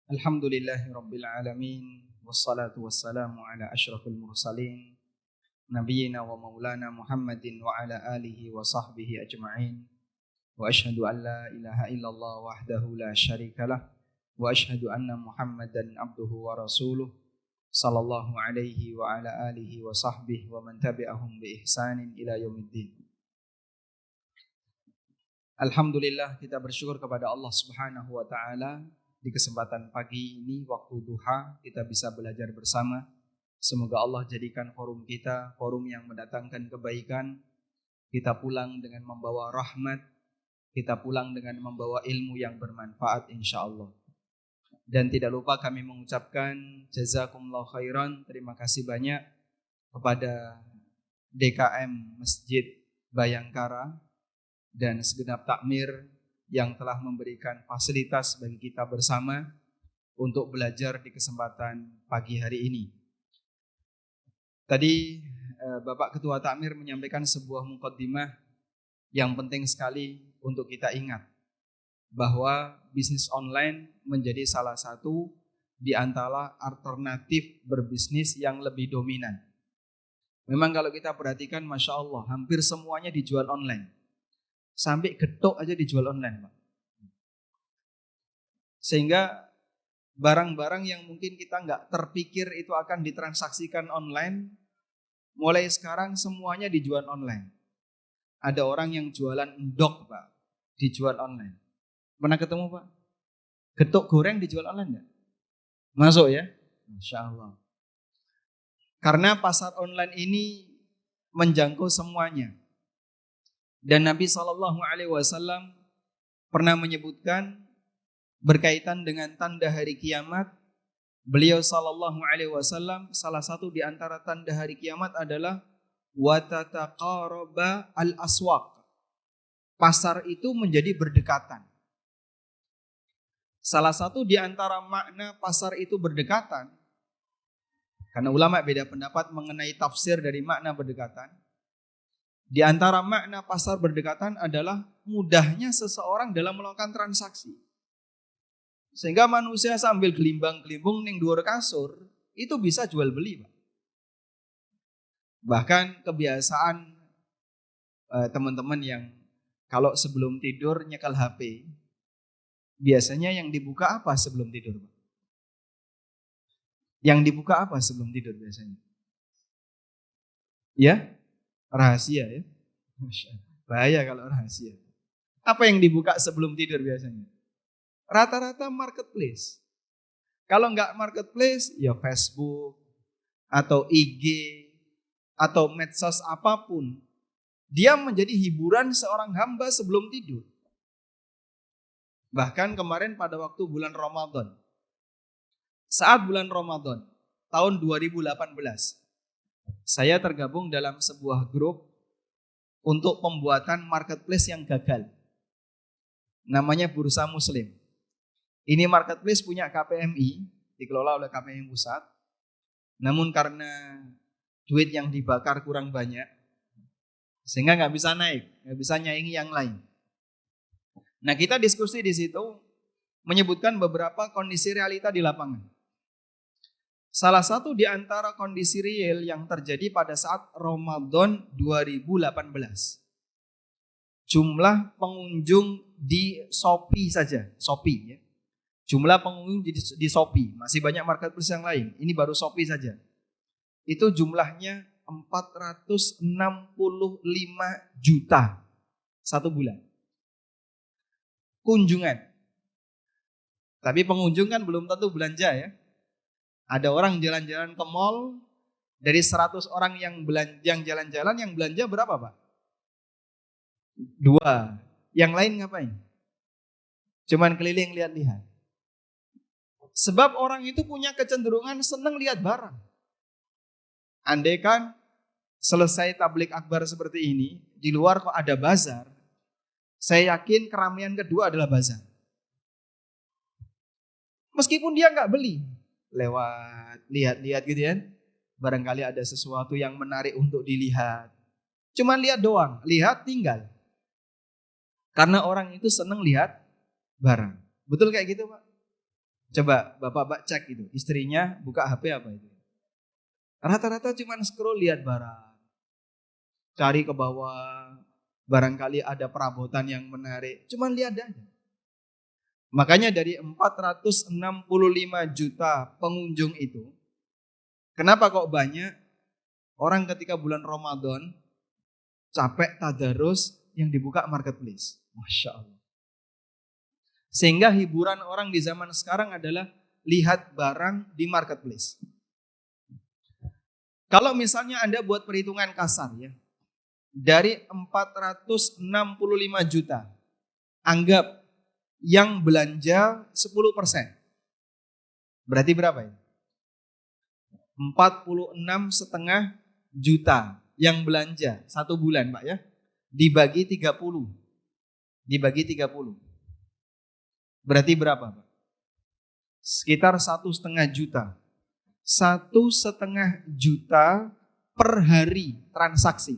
Alhamdulillahi Rabbil Alamin. Wassalatu wassalamu ala ashrafil mursalin. Nabiyyina wa maulana Muhammadin wa ala alihi wa sahbihi ajma'in. Wa ashhadu an la ilaha illallah wahdahu la syarikalah. Wa ashhadu anna Muhammadan abduhu wa rasuluh. Sallallahu alaihi wa ala alihi wa sahbihi wa man tabi'ahum bi ihsanin ila yaumiddin. Alhamdulillah, kita bersyukur kepada Allah Subhanahu wa taala. Di kesempatan pagi ini waktu duha kita bisa belajar bersama. Semoga Allah jadikan forum kita forum yang mendatangkan kebaikan. Kita pulang dengan membawa rahmat. Kita pulang dengan membawa ilmu yang bermanfaat insyaallah. Dan tidak lupa kami mengucapkan jazakumullah khairan. Terima kasih banyak kepada DKM Masjid Bayangkara dan segenap takmir yang telah memberikan fasilitas bagi kita bersama untuk belajar di kesempatan pagi hari ini. Tadi Bapak Ketua Takmir menyampaikan sebuah muqaddimah yang penting sekali untuk kita ingat, bahwa bisnis online menjadi salah satu di antara alternatif berbisnis yang lebih dominan. Memang kalau kita perhatikan, Masya Allah, hampir semuanya dijual online. Sampai getuk aja dijual online, Pak. Sehingga barang-barang yang mungkin kita nggak terpikir itu akan ditransaksikan online, mulai sekarang semuanya dijual online. Ada orang yang jualan endok, Pak, dijual online. Pernah ketemu, Pak? Getuk goreng dijual online nggak? Masuk ya? Masya Allah. Karena pasar online ini menjangkau semuanya. Dan Nabi SAW pernah menyebutkan berkaitan dengan tanda hari kiamat. Beliau SAW salah satu di antara tanda hari kiamat adalah watataqaraba al-aswaq. Pasar itu menjadi berdekatan. Salah satu di antara makna pasar itu berdekatan, karena ulama beda pendapat mengenai tafsir dari makna berdekatan. Di antara makna pasar berdekatan adalah mudahnya seseorang dalam melakukan transaksi. Sehingga manusia sambil gelimbang-gelimbung ning dhuwur kasur itu bisa jual beli, Pak. Bahkan kebiasaan teman-teman yang kalau sebelum tidur nyekel HP, biasanya yang dibuka apa sebelum tidur, Pak? Yang dibuka apa sebelum tidur biasanya? Ya? Rahasia ya. Bahaya kalau rahasia. Apa yang dibuka sebelum tidur biasanya? Rata-rata marketplace. Kalau enggak marketplace, ya Facebook atau IG atau medsos apapun. Dia menjadi hiburan seorang hamba sebelum tidur. Bahkan kemarin pada waktu bulan Ramadan. Saat bulan Ramadan tahun 2018. Saya tergabung dalam sebuah grup untuk pembuatan marketplace yang gagal. Namanya Bursa Muslim. Ini marketplace punya KPMI, dikelola oleh KPMI Pusat. Namun karena duit yang dibakar kurang banyak, sehingga nggak bisa naik, nggak bisa nyaingi yang lain. Nah, kita diskusi di situ menyebutkan beberapa kondisi realita di lapangan. Salah satu di antara kondisi real yang terjadi pada saat Ramadan 2018. Jumlah pengunjung di Shopee saja, Shopee ya. Jumlah pengunjung di Shopee, masih banyak marketplace yang lain. Ini baru Shopee saja. Itu jumlahnya 465 juta satu bulan. Kunjungan. Tapi pengunjung kan belum tentu belanja ya. Ada orang jalan-jalan ke mall, dari 100 orang yang jalan-jalan, yang belanja berapa, Pak? 2. Yang lain ngapain? Cuman keliling lihat-lihat. Sebab orang itu punya kecenderungan senang lihat barang. Andai kan selesai tablik akbar seperti ini, di luar kok ada bazar, saya yakin keramaian kedua adalah bazar. Meskipun dia nggak beli, lewat lihat-lihat gitu kan, barangkali ada sesuatu yang menarik untuk dilihat. Cuman lihat doang, lihat tinggal. Karena orang itu senang lihat barang. Betul kayak gitu, Pak? Coba bapak-bapak cek itu, istrinya buka HP apa itu? Rata-rata cuma scroll lihat barang. Cari ke bawah, barangkali ada perabotan yang menarik, cuman lihat aja. Makanya dari 465 juta pengunjung itu, kenapa kok banyak orang ketika bulan Ramadan capek tadarus yang dibuka marketplace? Masya Allah. Sehingga hiburan orang di zaman sekarang adalah lihat barang di marketplace. Kalau misalnya Anda buat perhitungan kasar ya, dari 465 juta, anggap yang belanja 10%. Berarti berapa ya? 46,5 juta yang belanja satu bulan Pak ya. Dibagi 30. Berarti berapa Pak? Sekitar 1,5 juta. 1,5 juta per hari transaksi.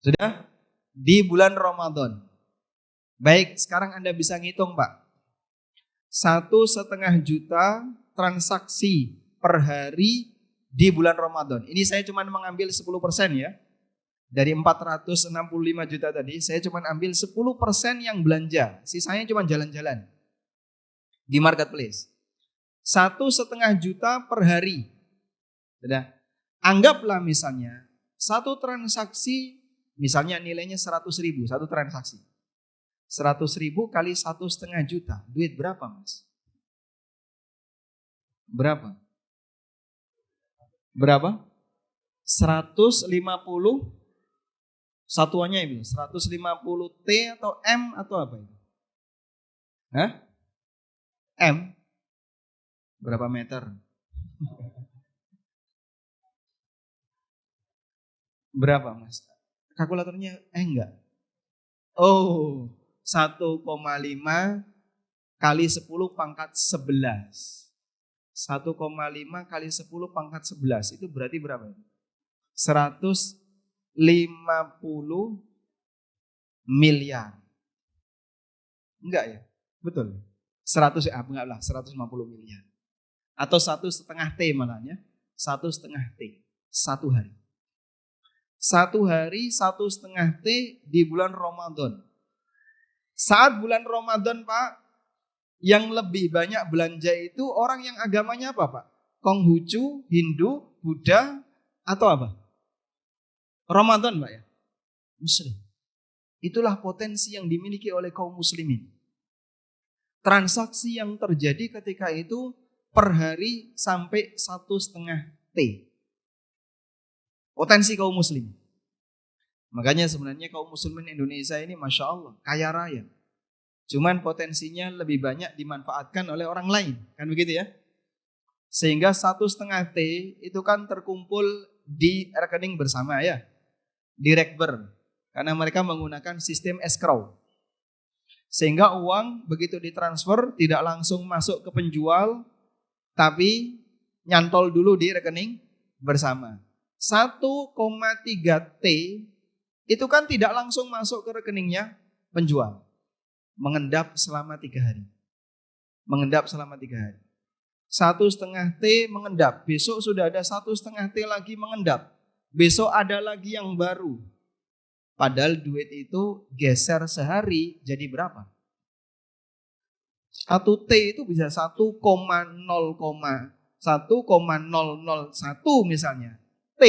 Sudah? Di bulan Ramadan. Baik, sekarang Anda bisa ngitung Pak. 1,5 juta transaksi per hari di bulan Ramadan. Ini saya cuma mengambil 10% ya. Dari 465 juta tadi, saya cuma ambil 10% yang belanja. Sisanya cuma jalan-jalan di marketplace. 1,5 juta per hari. Sudah? Anggaplah misalnya satu transaksi, misalnya nilainya 100.000 satu transaksi. 100.000 kali 1,5 juta. Duit berapa Mas? Berapa? 150 satuannya itu. 150 T atau M atau apa itu? Hah? M? Berapa meter? Berapa Mas? Kalkulatornya enggak. Oh, 1,5 kali 10 pangkat 11. 1,5 kali 10 pangkat 11 itu berarti berapa? 150 miliar. Enggak ya? Betul. 100 enggak lah, 150 miliar. Atau 1,5 T malahnya. 1,5 T. Satu hari. Satu hari 1,5 T di bulan Ramadan. Saat bulan Ramadan Pak, yang lebih banyak belanja itu orang yang agamanya apa Pak? Konghucu, Hindu, Buddha, atau apa? Ramadan Pak ya? Muslim. Itulah potensi yang dimiliki oleh kaum muslimin. Transaksi yang terjadi ketika itu per hari sampai 1,5 T. Potensi kaum muslim. Makanya sebenarnya kaum muslimin Indonesia ini Masya Allah, kaya raya. Cuman potensinya lebih banyak dimanfaatkan oleh orang lain. Kan begitu ya? Sehingga 1,5 T itu kan terkumpul di rekening bersama ya. Di Rekber. Karena mereka menggunakan sistem escrow. Sehingga uang begitu ditransfer tidak langsung masuk ke penjual. Tapi nyantol dulu di rekening bersama. 1,3 T itu kan tidak langsung masuk ke rekeningnya penjual. Mengendap selama 3 hari. 1,5 T mengendap. Besok sudah ada 1,5 T lagi mengendap. Besok ada lagi yang baru. Padahal duit itu geser sehari jadi berapa? 1 T itu bisa 1,001 misalnya. T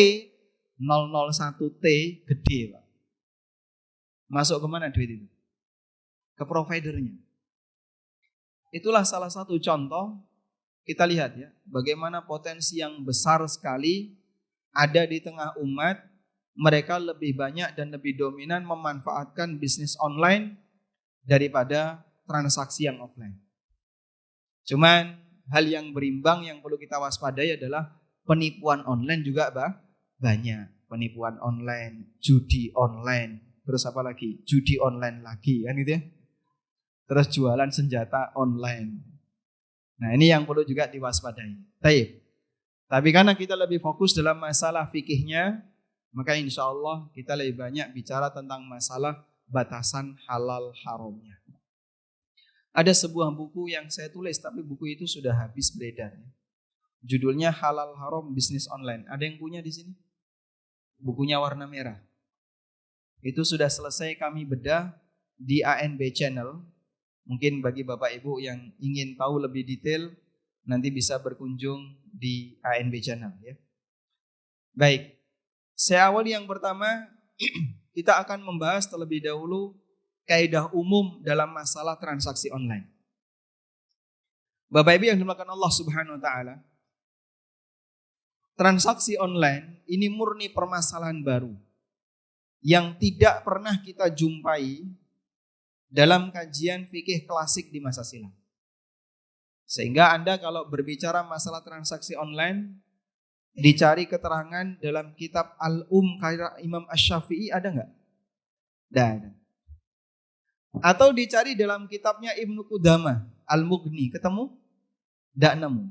001 T gede Pak. Masuk kemana duit itu? Ke providernya. Itulah salah satu contoh. Kita lihat ya, bagaimana potensi yang besar sekali ada di tengah umat. Mereka lebih banyak dan lebih dominan memanfaatkan bisnis online daripada transaksi yang offline. Cuman hal yang berimbang yang perlu kita waspadai adalah penipuan online juga banyak. Penipuan online, judi online, terus apa lagi? Judi online lagi kan gitu ya. Terus jualan senjata online. Nah ini yang perlu juga diwaspadai. Baik. Tapi karena kita lebih fokus dalam masalah fikihnya, maka insya Allah kita lebih banyak bicara tentang masalah batasan halal haramnya. Ada sebuah buku yang saya tulis, tapi buku itu sudah habis beredar. Judulnya Halal Haram Bisnis Online. Ada yang punya di sini? Bukunya warna merah. Itu sudah selesai kami bedah di ANB Channel. Mungkin bagi Bapak Ibu yang ingin tahu lebih detail, nanti bisa berkunjung di ANB Channel ya. Baik, saya awali yang pertama, kita akan membahas terlebih dahulu kaidah umum dalam masalah transaksi online. Bapak Ibu yang dimuliakan Allah Subhanahu wa taala, transaksi online ini murni permasalahan baru yang tidak pernah kita jumpai dalam kajian fikih klasik di masa silam. Sehingga Anda kalau berbicara masalah transaksi online, dicari keterangan dalam kitab karya Imam Asy-Syafi'i ada nggak? Tidak ada. Atau dicari dalam kitabnya Ibnu Qudamah Al-Mughni, ketemu? Tidak nemu.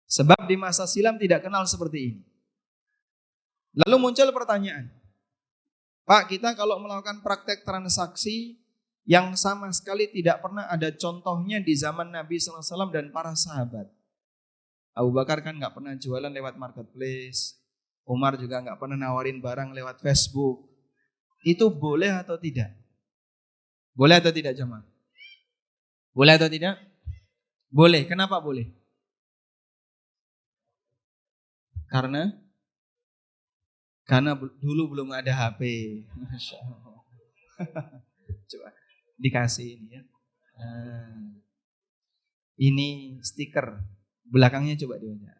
Sebab di masa silam tidak kenal seperti ini. Lalu muncul pertanyaan, Pak, kita kalau melakukan praktek transaksi yang sama sekali tidak pernah ada contohnya di zaman Nabi SAW dan para sahabat. Abu Bakar kan nggak pernah jualan lewat marketplace, Umar juga nggak pernah nawarin barang lewat Facebook. Itu boleh atau tidak? Boleh atau tidak jemaah? Boleh atau tidak? Boleh. Kenapa boleh? Karena dulu belum ada HP. Masya Allah. Coba dikasih ini ya. Ini stiker. Belakangnya coba dibaca.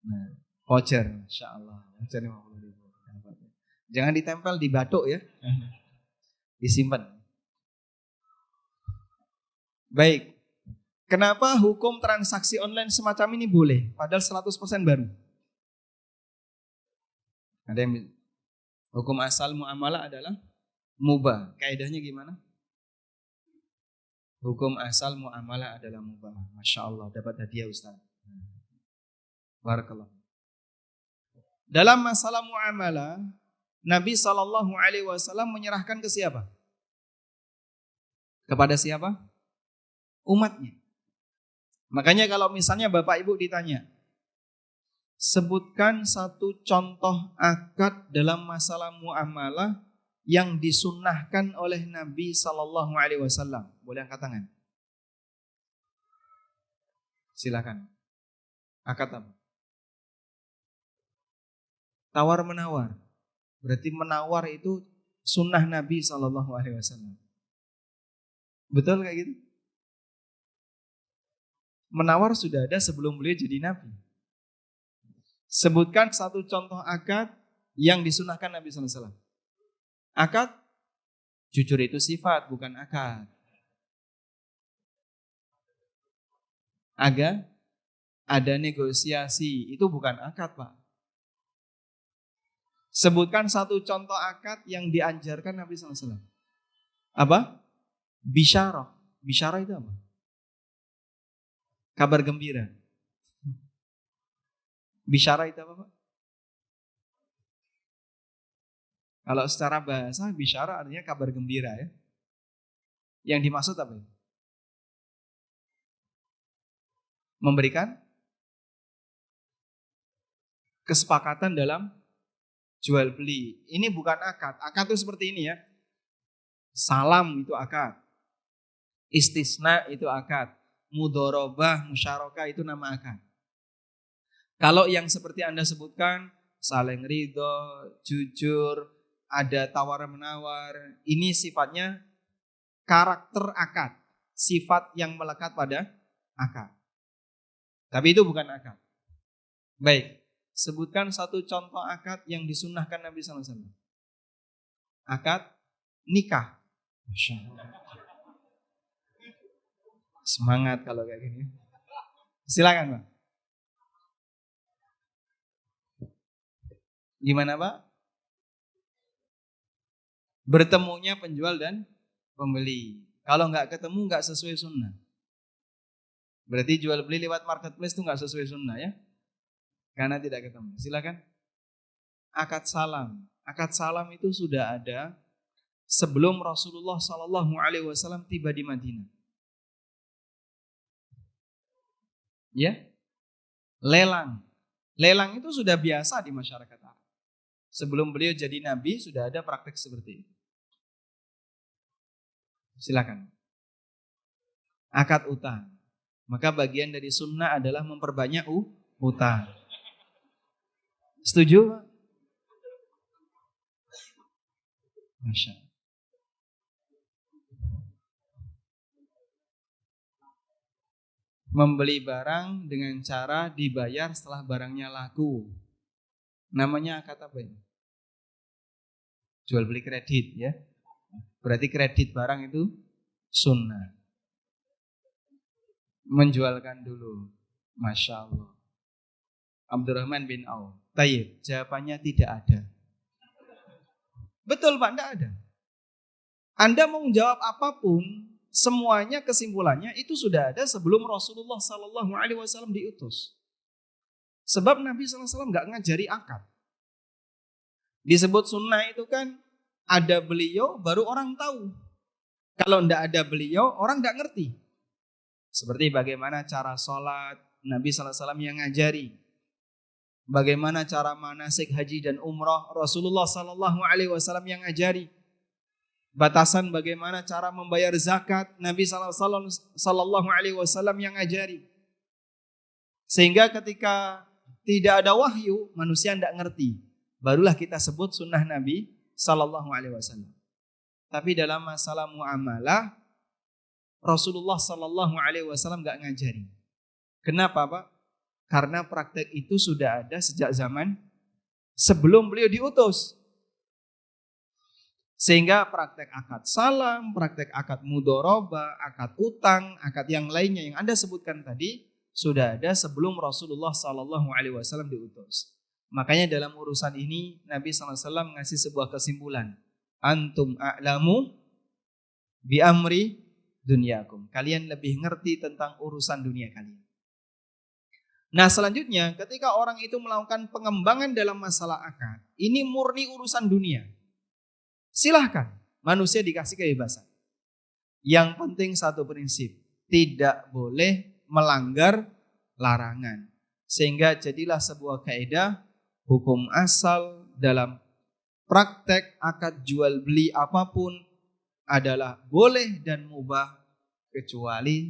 Nah, voucher. Masya Allah. Voucher 50.000. Jangan ditempel di batuk ya. Disimpan. Baik. Kenapa hukum transaksi online semacam ini boleh? Padahal 100% baru. Ada yang hukum asal muamalah adalah mubah. Kaidahnya gimana? Hukum asal muamalah adalah mubah. Masya Allah, dapat hadiah Ustaz. Barakallah. Dalam masalah muamalah, Nabi SAW menyerahkan ke siapa? Kepada siapa? Umatnya. Makanya kalau misalnya Bapak Ibu ditanya, sebutkan satu contoh akad dalam masalah muamalah yang disunnahkan oleh Nabi SAW. Boleh angkat tangan? Silakan. Akad apa? Tawar menawar. Berarti menawar itu sunnah Nabi SAW. Betul kayak gitu? Menawar sudah ada sebelum beliau jadi Nabi. Sebutkan satu contoh akad yang disunahkan Nabi SAW. Akad, jujur itu sifat, bukan akad. Ada negosiasi, itu bukan akad, Pak. Sebutkan satu contoh akad yang diajarkan Nabi SAW. Apa? Bisyarah. Bisyarah itu apa? Kabar gembira. Bisyarah itu apa, Pak? Kalau secara bahasa, bisyarah artinya kabar gembira ya. Yang dimaksud apa? Memberikan kesepakatan dalam jual beli. Ini bukan akad. Akad itu seperti ini ya. Salam itu akad. Istisna itu akad. Mudorobah, musyarakah itu nama akad. Kalau yang seperti Anda sebutkan, saling ridho, jujur, ada tawar-menawar, ini sifatnya karakter akad. Sifat yang melekat pada akad. Tapi itu bukan akad. Baik, sebutkan satu contoh akad yang disunnahkan Nabi SAW. Akad nikah. Masya Allah. Semangat kalau kayak gini. Silakan, Pak. Gimana, Pak? Bertemunya penjual dan pembeli. Kalau nggak ketemu nggak sesuai sunnah. Berarti jual beli lewat marketplace itu nggak sesuai sunnah ya? Karena tidak ketemu. Silakan. Akad salam. Akad salam itu sudah ada sebelum Rasulullah SAW tiba di Madinah. Ya, lelang. Lelang itu sudah biasa di masyarakat Arab. Sebelum beliau jadi nabi sudah ada praktek seperti itu. Silakan. Akad utang. Maka bagian dari sunnah adalah memperbanyak utang. Setuju? Masya Allah. Membeli barang dengan cara dibayar setelah barangnya laku. Namanya akad apa ini? Jual beli kredit ya. Berarti kredit barang itu sunnah. Menjualkan dulu. Masya Allah. Abdurrahman bin Auf. Tayyib, jawabannya tidak ada. Betul Pak, tidak ada. Anda mau menjawab apapun, semuanya kesimpulannya itu sudah ada sebelum Rasulullah SAW diutus. Sebab Nabi SAW nggak ngajari akad. Disebut sunnah itu kan ada beliau baru orang tahu. Kalau tidak ada beliau orang nggak ngerti. Seperti bagaimana cara sholat Nabi SAW yang ngajari. Bagaimana cara manasik haji dan umrah Rasulullah SAW yang ngajari. Batasan bagaimana cara membayar zakat Nabi SAW yang ngajari. Sehingga ketika tidak ada wahyu manusia tidak ngerti. Barulah kita sebut sunnah Nabi SAW. Tapi dalam masalah muamalah Rasulullah SAW nggak ngajari. Kenapa Pak? Karena praktek itu sudah ada sejak zaman sebelum beliau diutus. Sehingga praktek akad salam, praktek akad mudoroba, akad utang, akad yang lainnya yang Anda sebutkan tadi sudah ada sebelum Rasulullah SAW diutus. Makanya dalam urusan ini Nabi SAW ngasih sebuah kesimpulan. Antum a'lamu bi amri dunyakum. Kalian lebih ngerti tentang urusan dunia kalian. Nah selanjutnya ketika orang itu melakukan pengembangan dalam masalah akad, ini murni urusan dunia. Silahkan, manusia dikasih kebebasan. Yang penting satu prinsip, tidak boleh melanggar larangan. Sehingga jadilah sebuah kaidah hukum asal dalam praktek akad jual beli apapun adalah boleh dan mubah kecuali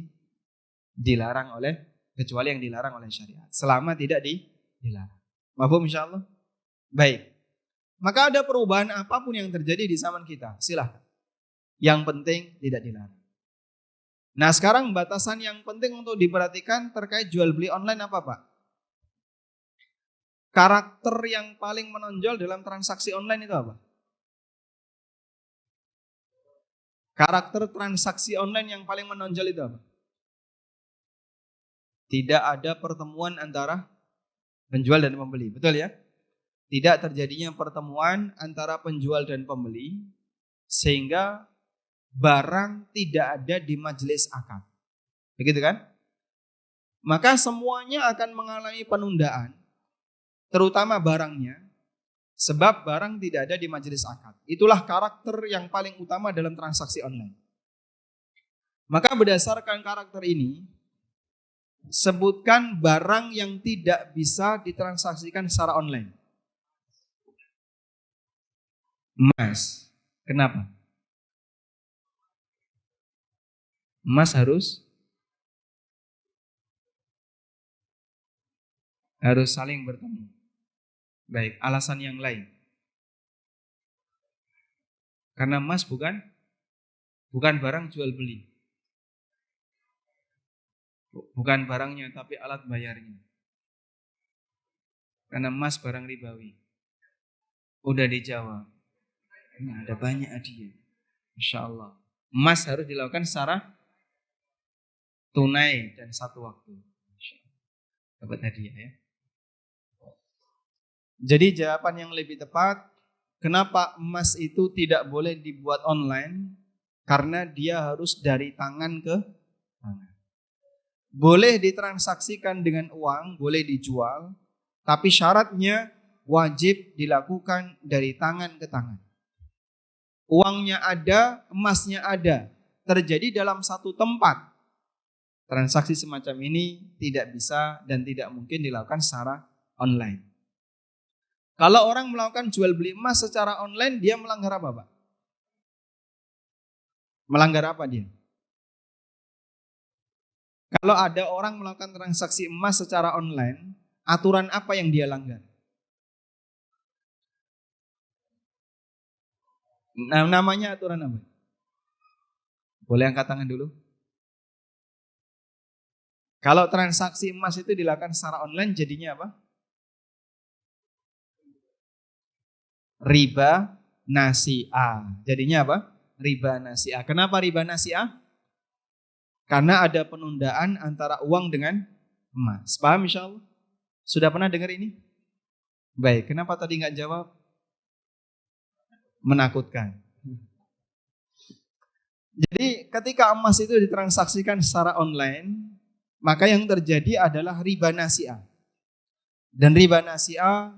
yang dilarang oleh syariat. Selama tidak dilarang. Mafhum insyaallah? Baik. Maka ada perubahan apapun yang terjadi di zaman kita, silahkan. Yang penting tidak dilarang. Nah sekarang batasan yang penting untuk diperhatikan terkait jual beli online apa Pak? Karakter yang paling menonjol dalam transaksi online itu apa? Karakter transaksi online yang paling menonjol itu apa? Tidak ada pertemuan antara penjual dan pembeli, betul ya? Tidak terjadinya pertemuan antara penjual dan pembeli sehingga barang tidak ada di majelis akad. Begitu kan? Maka semuanya akan mengalami penundaan, terutama barangnya, sebab barang tidak ada di majelis akad. Itulah karakter yang paling utama dalam transaksi online. Maka berdasarkan karakter ini, sebutkan barang yang tidak bisa ditransaksikan secara online. Emas. Kenapa? Emas harus saling bertemu. Baik, alasan yang lain. Karena emas bukan barang jual beli. Bukan barangnya tapi alat bayarnya. Karena emas barang ribawi. Udah dijawab. Ini ada banyak hadiah. Insya Allah. Emas harus dilakukan secara tunai dan satu waktu. Dapat hadiah ya. Jadi jawaban yang lebih tepat, kenapa emas itu tidak boleh dibuat online? Karena dia harus dari tangan ke tangan. Boleh ditransaksikan dengan uang, boleh dijual, tapi syaratnya wajib dilakukan dari tangan ke tangan. Uangnya ada, emasnya ada, terjadi dalam satu tempat. Transaksi semacam ini tidak bisa dan tidak mungkin dilakukan secara online. Kalau orang melakukan jual beli emas secara online, dia melanggar apa, Pak? Melanggar apa dia? Kalau ada orang melakukan transaksi emas secara online, aturan apa yang dia langgar? Nah, namanya aturan apa? Boleh angkat tangan dulu. Kalau transaksi emas itu dilakukan secara online, jadinya apa? Riba nasi'ah. Jadinya apa? Riba nasi'ah. Kenapa riba nasi'ah? Karena ada penundaan antara uang dengan emas. Paham insya Allah? Sudah pernah dengar ini? Baik, kenapa tadi nggak jawab? Menakutkan. Jadi ketika emas itu ditransaksikan secara online, maka yang terjadi adalah riba nasi'ah. Dan riba nasi'ah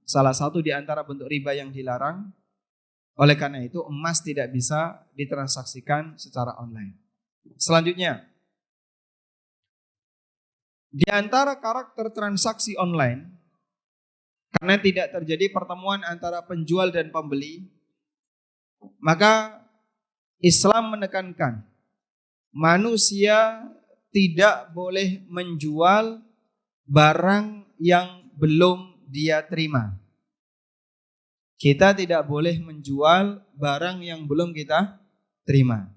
salah satu di antara bentuk riba yang dilarang. Oleh karena itu emas tidak bisa ditransaksikan secara online. Selanjutnya, di antara karakter transaksi online, karena tidak terjadi pertemuan antara penjual dan pembeli, maka Islam menekankan manusia tidak boleh menjual barang yang belum dia terima. Kita tidak boleh menjual barang yang belum kita terima.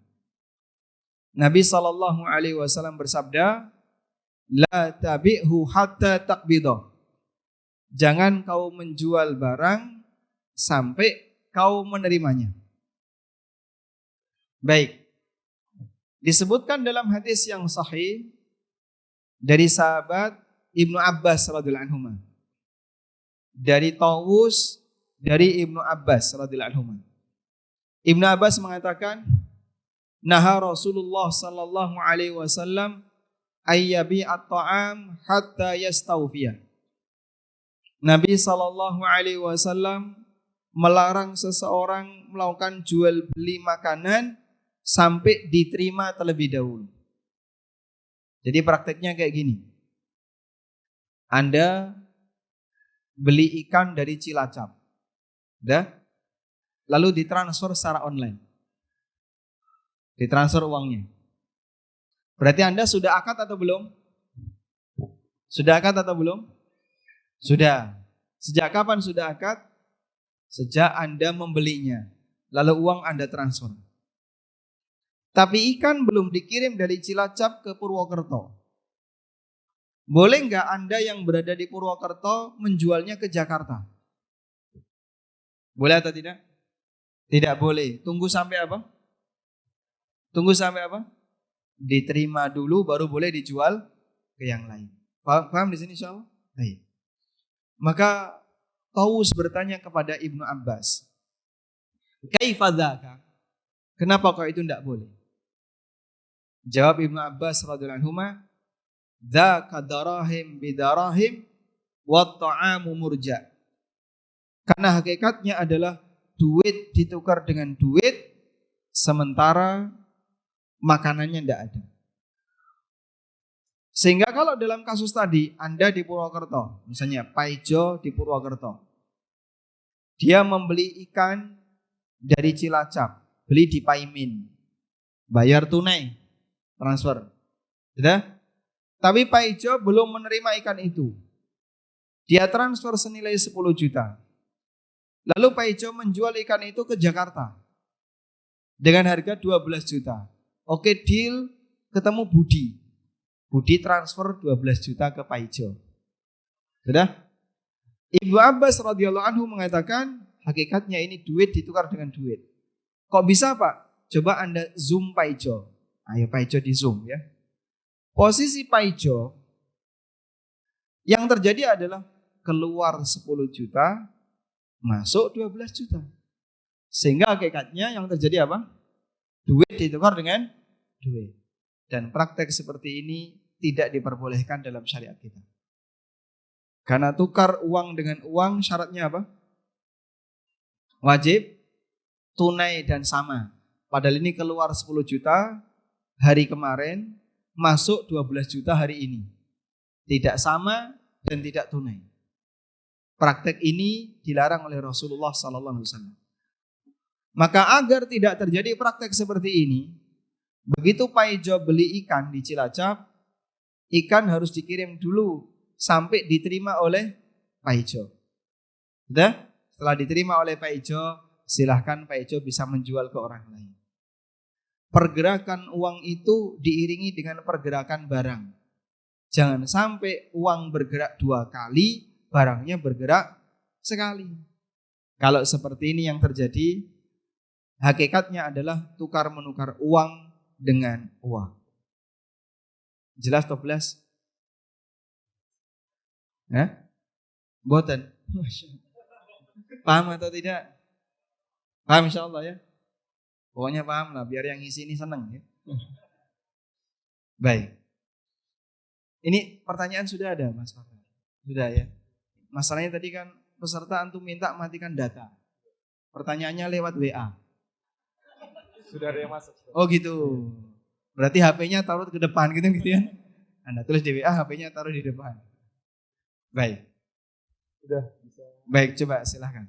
Nabi SAW bersabda, la tabi'hu hatta taqbidah. Jangan kau menjual barang sampai kau menerimanya. Baik. Disebutkan dalam hadis yang sahih dari sahabat Ibnu Abbas radhiyallahu anhu. Dari Tawus dari Ibnu Abbas radhiyallahu anhu. Ibnu Abbas mengatakan, naha Rasulullah sallallahu alaihi wasallam ayyabi at-ta'am hatta yastawfiya. Nabi sallallahu alaihi wasallam melarang seseorang melakukan jual beli makanan sampai diterima terlebih dahulu. Jadi prakteknya kayak gini. Anda beli ikan dari Cilacap. Lalu ditransfer secara online. Ditransfer uangnya. Berarti Anda sudah akad atau belum? Sudah akad atau belum? Sudah. Sejak kapan sudah akad? Sejak Anda membelinya. Lalu uang Anda transfer. Tapi ikan belum dikirim dari Cilacap ke Purwokerto. Boleh nggak Anda yang berada di Purwokerto menjualnya ke Jakarta? Boleh atau tidak? Tidak boleh. Tunggu sampai apa? Tunggu sampai apa? Diterima dulu baru boleh dijual ke yang lain. Paham di sini insyaallah? Baik. Maka Tawus bertanya kepada Ibnu Abbas, "Kaifa dzaka?" Kenapa kau itu tidak boleh? Jawab Ibnu Abbas radhiyallahu anhu, "Dzaka darahim bidarahim wa ta'amu murja." Karena hakikatnya adalah duit ditukar dengan duit, sementara makanannya tidak ada. Sehingga kalau dalam kasus tadi, Anda di Purwokerto, misalnya Paijo di Purwokerto, dia membeli ikan dari Cilacap, beli di Paimin, bayar tunai, transfer. Sudah? Tapi Paijo belum menerima ikan itu. Dia transfer senilai 10 juta. Lalu Paijo menjual ikan itu ke Jakarta dengan harga 12 juta. Oke, deal, ketemu Budi. Budi transfer 12 juta ke Paijo. Sudah? Ibnu Abbas radhiyallahu anhu mengatakan, hakikatnya ini duit ditukar dengan duit. Kok bisa, Pak? Coba Anda zoom Paijo. Ayo Paijo di zoom ya. Posisi Paijo yang terjadi adalah keluar 10 juta, masuk 12 juta. Sehingga hakikatnya yang terjadi apa? Duit ditukar dengan duit. Dan praktek seperti ini tidak diperbolehkan dalam syariat kita. Karena tukar uang dengan uang syaratnya apa? Wajib tunai dan sama. Padahal ini keluar 10 juta hari kemarin, masuk 12 juta hari ini. Tidak sama dan tidak tunai. Praktek ini dilarang oleh Rasulullah SAW. Maka agar tidak terjadi praktek seperti ini, begitu Paijo beli ikan di Cilacap, ikan harus dikirim dulu sampai diterima oleh Paijo. Sudah? Setelah diterima oleh Paijo, silahkan Paijo bisa menjual ke orang lain. Pergerakan uang itu diiringi dengan pergerakan barang. Jangan sampai uang bergerak 2 kali, barangnya bergerak sekali. Kalau seperti ini yang terjadi, hakikatnya adalah tukar menukar uang dengan uang. Jelas atau belas? Boten. Paham atau tidak? Paham insya Allah ya. Pokoknya paham lah, biar yang ngisi ini senang ya. Baik. Ini pertanyaan sudah ada Mas Fakar? Sudah ya. Masalahnya tadi kan peserta antum minta matikan data. Pertanyaannya lewat WA. Sudah ada yang masuk. Oh gitu. Berarti HP-nya taruh ke depan gitu ya. Anda tulis di WA, HP-nya taruh di depan. Baik. Sudah bisa. Baik, coba silahkan.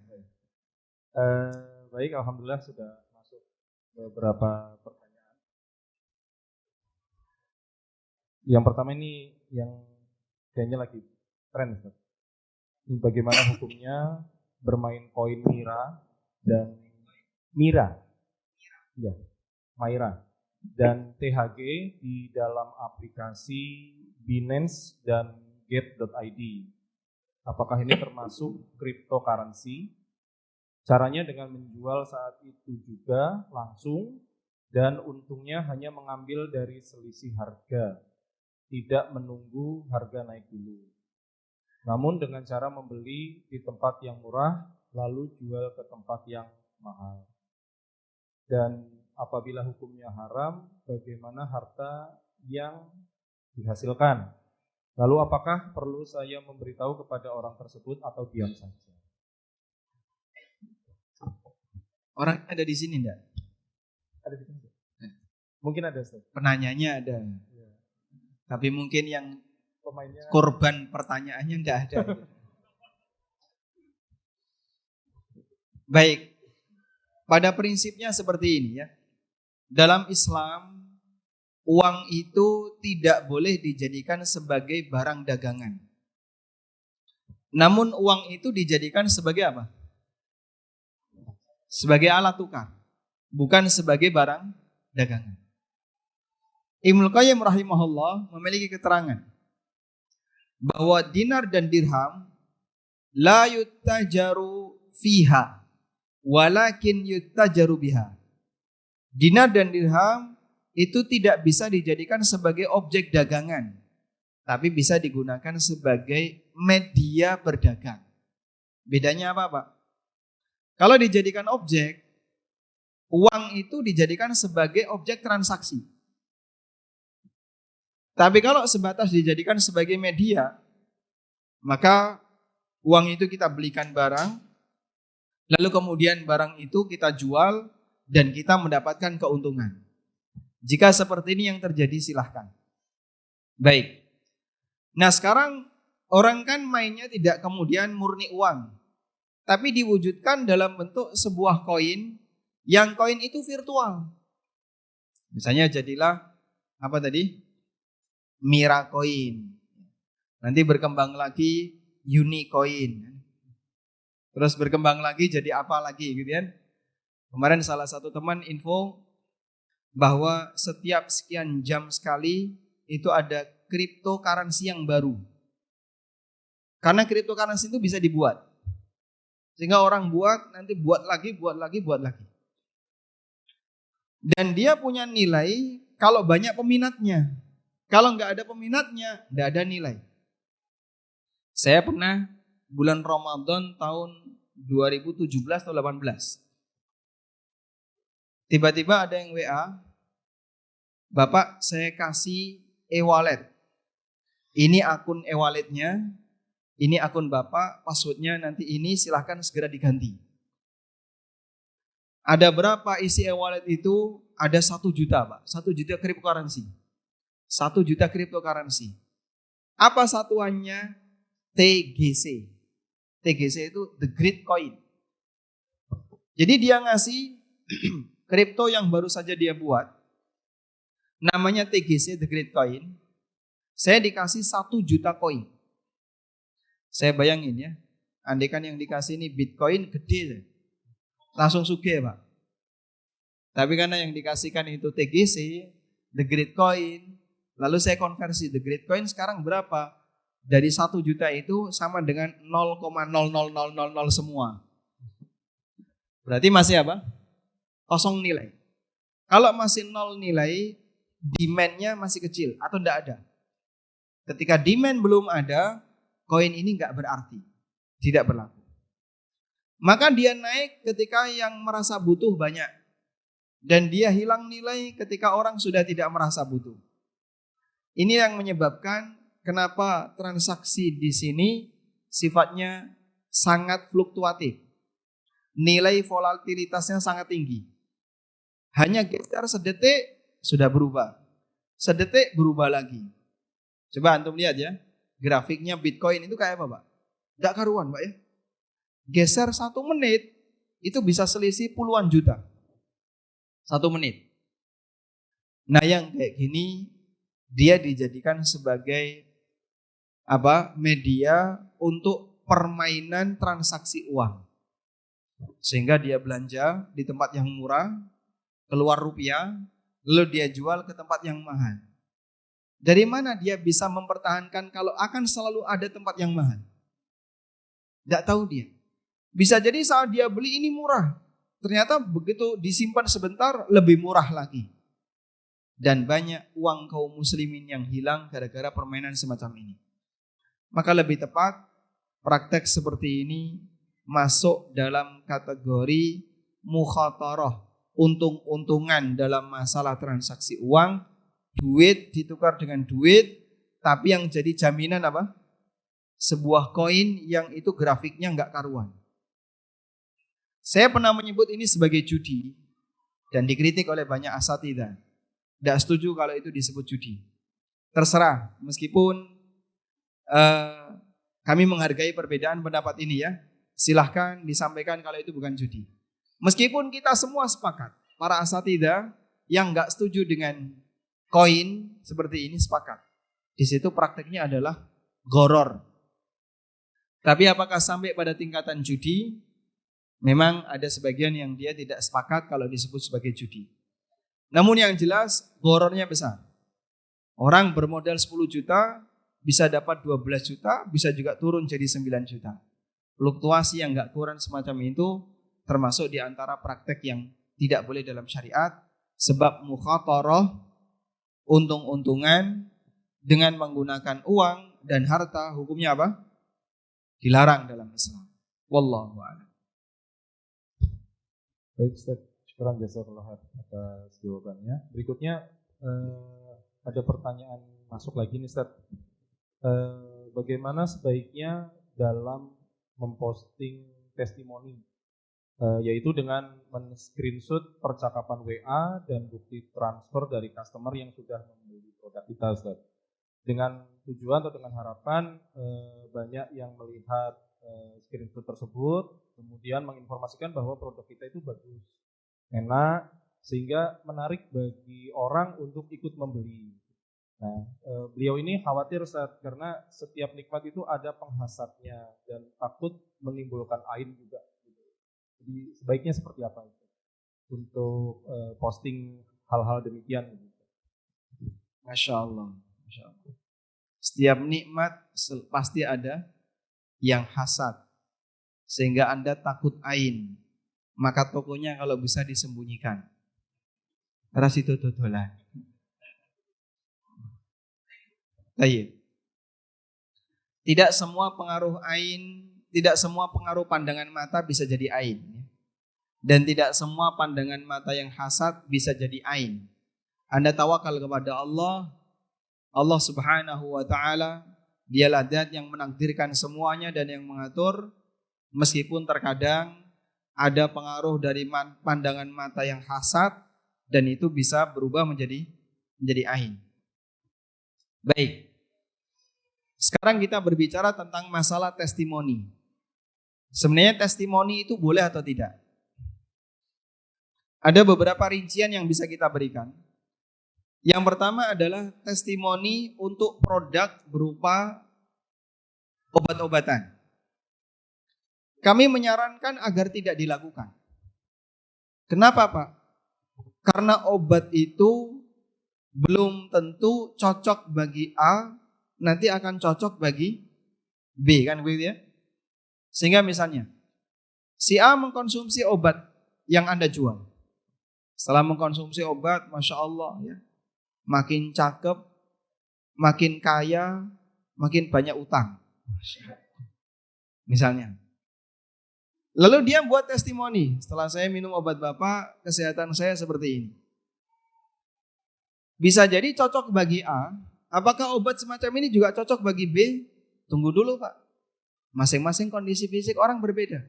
Baik, alhamdulillah sudah masuk beberapa pertanyaan. Yang pertama ini yang kayaknya lagi tren, Ustaz. Bagaimana hukumnya bermain koin Mira dan Mira? Ya, Maira dan THG di dalam aplikasi Binance dan Get.id. Apakah ini termasuk cryptocurrency? Caranya dengan menjual saat itu juga langsung dan untungnya hanya mengambil dari selisih harga, tidak menunggu harga naik dulu. Namun dengan cara membeli di tempat yang murah lalu jual ke tempat yang mahal. Dan apabila hukumnya haram, bagaimana harta yang dihasilkan? Lalu apakah perlu saya memberitahu kepada orang tersebut atau diam saja? Orang ada di sini enggak? Ada di sini. Mungkin ada, Ustaz. Penanyanya ada. Ya. Tapi mungkin yang pemainnya korban pertanyaannya enggak ada. Baik. Pada prinsipnya seperti ini ya. Dalam Islam, uang itu tidak boleh dijadikan sebagai barang dagangan. Namun uang itu dijadikan sebagai apa? Sebagai alat tukar, bukan sebagai barang dagangan. Ibnu Qayyim rahimahullah memiliki keterangan bahwa dinar dan dirham la yuttajaru fiha walakin yuttajaru biha. Dinar dan dirham itu tidak bisa dijadikan sebagai objek dagangan, tapi bisa digunakan sebagai media berdagang. Bedanya apa, Pak? Kalau dijadikan objek, uang itu dijadikan sebagai objek transaksi. Tapi kalau sebatas dijadikan sebagai media, maka uang itu kita belikan barang, lalu kemudian barang itu kita jual dan kita mendapatkan keuntungan. Jika seperti ini yang terjadi, silahkan. Baik. Nah sekarang orang kan mainnya tidak kemudian murni uang, tapi diwujudkan dalam bentuk sebuah koin, yang koin itu virtual. Misalnya jadilah apa tadi? Mira coin. Nanti berkembang lagi Unicoin. Terus berkembang lagi jadi apa lagi gitu kan? Kemarin salah satu teman info bahwa setiap sekian jam sekali itu ada cryptocurrency yang baru. Karena cryptocurrency itu bisa dibuat. Sehingga orang buat, nanti buat lagi. Dan dia punya nilai kalau banyak peminatnya. Kalau nggak ada peminatnya, nggak ada nilai. Saya pernah bulan Ramadan tahun 2017 atau 18. Tiba-tiba ada yang WA, Bapak saya kasih e-wallet. Ini akun e-walletnya, ini akun Bapak, passwordnya nanti ini, silahkan segera diganti. Ada berapa isi e-wallet itu? Ada 1 juta Pak, 1 juta cryptocurrency. 1 juta cryptocurrency. Apa satuannya? TGC. TGC itu The Great Coin. Jadi dia ngasih kripto yang baru saja dia buat. Namanya TGC The Great Coin. Saya dikasih 1 juta koin. Saya bayangin ya, andaikan yang dikasih ini Bitcoin gede, langsung sugih Pak. Tapi karena yang dikasihkan itu TGC, The Great Coin, lalu saya konversi The Great Coin sekarang berapa? Dari 1 juta itu sama dengan 0,00000 semua. Berarti masih apa? Kosong nilai. Kalau masih 0 nilai, demand-nya masih kecil atau tidak ada. Ketika demand belum ada, koin ini nggak berarti, tidak berlaku. Maka dia naik ketika yang merasa butuh banyak. Dan dia hilang nilai ketika orang sudah tidak merasa butuh. Ini yang menyebabkan kenapa transaksi di sini sifatnya sangat fluktuatif. Nilai volatilitasnya sangat tinggi. Hanya geser sedetik sudah berubah. Sedetik berubah lagi. Coba antum lihat ya. Grafiknya Bitcoin itu kayak apa Pak? Nggak karuan Pak ya. Geser 1 menit itu bisa selisih puluhan juta. 1 menit. Nah yang kayak gini dia dijadikan sebagai media untuk permainan transaksi uang. Sehingga dia belanja di tempat yang murah, keluar rupiah, lalu dia jual ke tempat yang mahal. Dari mana dia bisa mempertahankan kalau akan selalu ada tempat yang mahal? Tidak tahu dia. Bisa jadi saat dia beli ini murah. Ternyata begitu disimpan sebentar lebih murah lagi. Dan banyak uang kaum muslimin yang hilang gara-gara permainan semacam ini. Maka lebih tepat praktek seperti ini masuk dalam kategori mukhatarah. Untung-untungan dalam masalah transaksi uang. Duit ditukar dengan duit, tapi yang jadi jaminan apa? Sebuah koin yang itu grafiknya nggak karuan. Saya pernah menyebut ini sebagai judi dan dikritik oleh banyak asatidzah. Tidak setuju kalau itu disebut judi. Terserah, meskipun kami menghargai perbedaan pendapat ini ya. Silahkan disampaikan kalau itu bukan judi. Meskipun kita semua sepakat, para asatidzah yang nggak setuju dengan koin seperti ini sepakat. Di situ prakteknya adalah gharar. Tapi apakah sampai pada tingkatan judi? Memang ada sebagian yang dia tidak sepakat kalau disebut sebagai judi. Namun yang jelas ghararnya besar. Orang bermodal 10 juta bisa dapat 12 juta, bisa juga turun jadi 9 juta. Fluktuasi yang enggak kurang semacam itu termasuk di antara praktek yang tidak boleh dalam syariat, sebab mukhatarah, untung-untungan dengan menggunakan uang dan harta, hukumnya apa? Dilarang dalam Islam. Wallahu a'lam. Baik Ustaz, syukuran jazakallah atas jawabannya. Berikutnya ada pertanyaan masuk lagi nih Ustaz. Bagaimana sebaiknya dalam memposting testimoni, yaitu dengan men-screenshot percakapan WA dan bukti transfer dari customer yang sudah membeli produk kita Ustaz. Dengan tujuan atau dengan harapan banyak yang melihat screenshot tersebut, kemudian menginformasikan bahwa produk kita itu bagus, enak, sehingga menarik bagi orang untuk ikut membeli. Nah, beliau ini khawatir Ustaz, karena setiap nikmat itu ada penghasadnya dan takut menimbulkan aib juga. Jadi sebaiknya seperti apa itu untuk posting hal-hal demikian? Masya Allah. Setiap nikmat pasti ada yang hasad, sehingga Anda takut ain. Maka tokonya kalau bisa disembunyikan. Ras itu dodolan. Baik. Tidak semua pengaruh ain, tidak semua pengaruh pandangan mata bisa jadi ain. Dan tidak semua pandangan mata yang hasad bisa jadi ain. Anda tawakal kepada Allah, Allah Subhanahu wa ta'ala, dialah zat yang menakdirkan semuanya dan yang mengatur. Meskipun terkadang ada pengaruh dari pandangan mata yang hasad dan itu bisa berubah menjadi ain. Baik. Sekarang kita berbicara tentang masalah testimoni. Sebenarnya testimoni itu boleh atau tidak? Ada beberapa rincian yang bisa kita berikan. Yang pertama adalah testimoni untuk produk berupa obat-obatan. Kami menyarankan agar tidak dilakukan. Kenapa, Pak? Karena obat itu belum tentu cocok bagi A, nanti akan cocok bagi B, kan begitu ya? Sehingga misalnya, si A mengkonsumsi obat yang Anda jual. Setelah mengkonsumsi obat, Masya Allah ya, makin cakep, makin kaya, makin banyak utang. Misalnya. Lalu dia buat testimoni, setelah saya minum obat Bapak, kesehatan saya seperti ini. Bisa jadi cocok bagi A, apakah obat semacam ini juga cocok bagi B? Tunggu dulu Pak. Masing-masing kondisi fisik orang berbeda.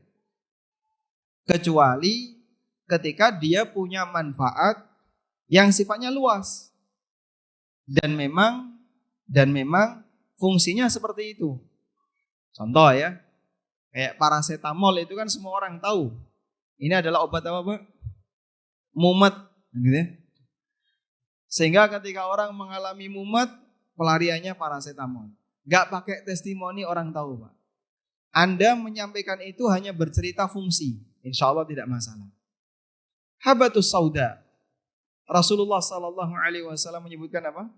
Kecuali ketika dia punya manfaat yang sifatnya luas. Dan memang fungsinya seperti itu. Contoh ya, kayak paracetamol itu kan semua orang tahu. Ini adalah obat apa Pak? Mumet, gitu ya. Sehingga ketika orang mengalami mumet, pelariannya paracetamol. Gak pakai testimoni orang tahu Pak. Anda menyampaikan itu hanya bercerita fungsi, insya Allah tidak masalah. Habatus sauda. Rasulullah Sallallahu Alaihi Wasallam menyebutkan apa?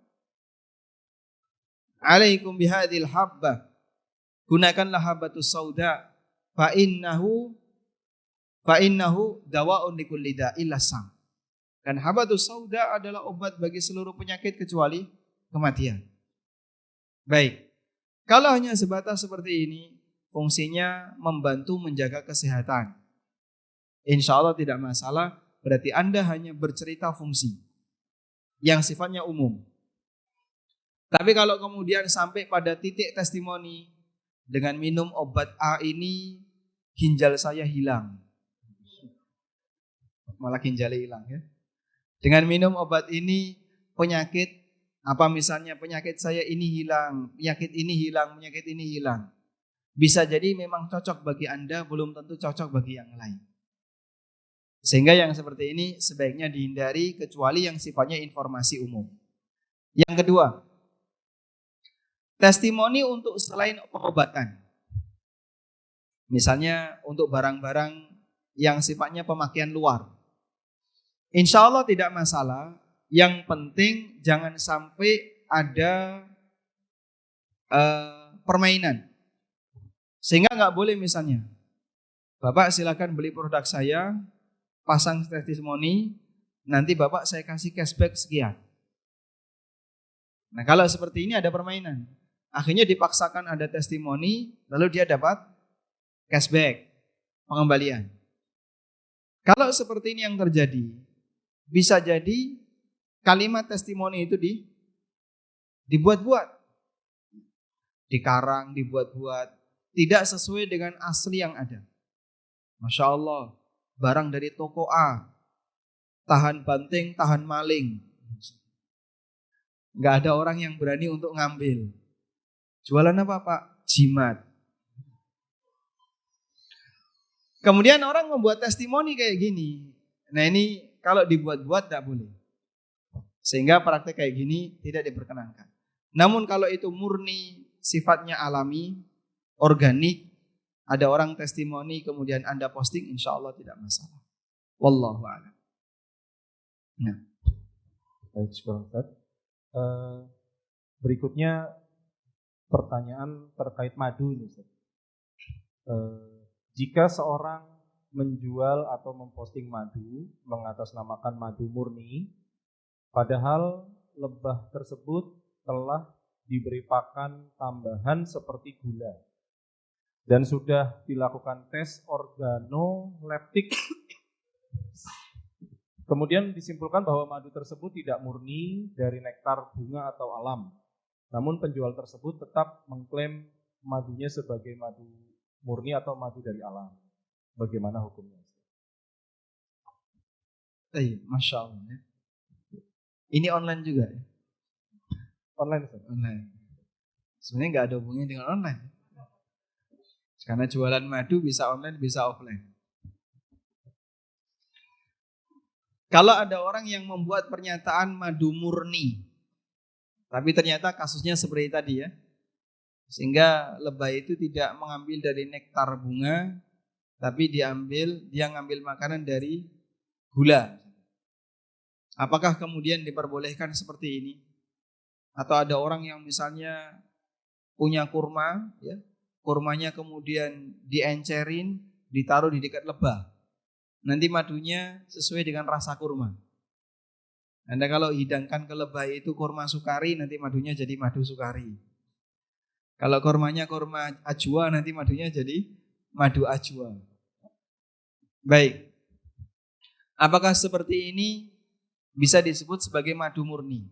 Alaikum bihadil habbah. Gunakanlah habatus sauda. Fa innahu dawa'un likulli da'il sam. Dan habatus sauda adalah obat bagi seluruh penyakit kecuali kematian. Baik. Kalau hanya sebatas seperti ini, fungsinya membantu menjaga kesehatan. Insya Allah tidak masalah. Berarti Anda hanya bercerita fungsi yang sifatnya umum. Tapi kalau kemudian sampai pada titik testimoni, dengan minum obat A ini ginjal saya hilang. Malah ginjalnya hilang ya. Dengan minum obat ini penyakit apa misalnya penyakit saya ini hilang, penyakit ini hilang, penyakit ini hilang. Bisa jadi memang cocok bagi Anda, belum tentu cocok bagi yang lain. Sehingga yang seperti ini sebaiknya dihindari kecuali yang sifatnya informasi umum. Yang kedua, testimoni untuk selain pengobatan. Misalnya untuk barang-barang yang sifatnya pemakaian luar. Insya Allah tidak masalah. Yang penting jangan sampai ada permainan. Sehingga nggak boleh misalnya, Bapak silakan beli produk saya, pasang testimoni, nanti Bapak saya kasih cashback sekian. Nah kalau seperti ini ada permainan. Akhirnya dipaksakan ada testimoni, lalu dia dapat cashback, pengembalian. Kalau seperti ini yang terjadi, bisa jadi kalimat testimoni itu dibuat-buat. Dikarang, dibuat-buat. Tidak sesuai dengan asli yang ada. Masya Allah, barang dari toko A, tahan banting, tahan maling. Gak ada orang yang berani untuk ngambil. Jualan apa Pak? Jimat. Kemudian orang membuat testimoni kayak gini. Nah ini kalau dibuat-buat tidak boleh. Sehingga praktek kayak gini tidak diperkenankan. Namun kalau itu murni sifatnya alami, organik, ada orang testimoni kemudian Anda posting, insya Allah tidak masalah. Wallahu a'lam. Nah, baik, Ustaz. Berikutnya pertanyaan terkait madu ini, Ustaz. Jika seorang menjual atau memposting madu, mengatasnamakan madu murni, padahal lebah tersebut telah diberi pakan tambahan seperti gula dan sudah dilakukan tes organoleptik, kemudian disimpulkan bahwa madu tersebut tidak murni dari nektar bunga atau alam, namun penjual tersebut tetap mengklaim madunya sebagai madu murni atau madu dari alam. Bagaimana hukumnya? Masya Allah. Ini online juga ya? Online Ustaz. Online. Sebenarnya nggak ada hubungannya dengan online. Karena jualan madu bisa online, bisa offline. Kalau ada orang yang membuat pernyataan madu murni, tapi ternyata kasusnya seperti tadi ya, sehingga lebah itu tidak mengambil dari nektar bunga, tapi dia ngambil makanan dari gula. Apakah kemudian diperbolehkan seperti ini? Atau ada orang yang misalnya punya kurma, ya, kurmanya kemudian diencerin, ditaruh di dekat lebah. Nanti madunya sesuai dengan rasa kurma. Anda kalau hidangkan ke lebah itu kurma sukari, nanti madunya jadi madu sukari. Kalau kurmanya kurma ajwa, nanti madunya jadi madu ajwa. Baik. Apakah seperti ini bisa disebut sebagai madu murni?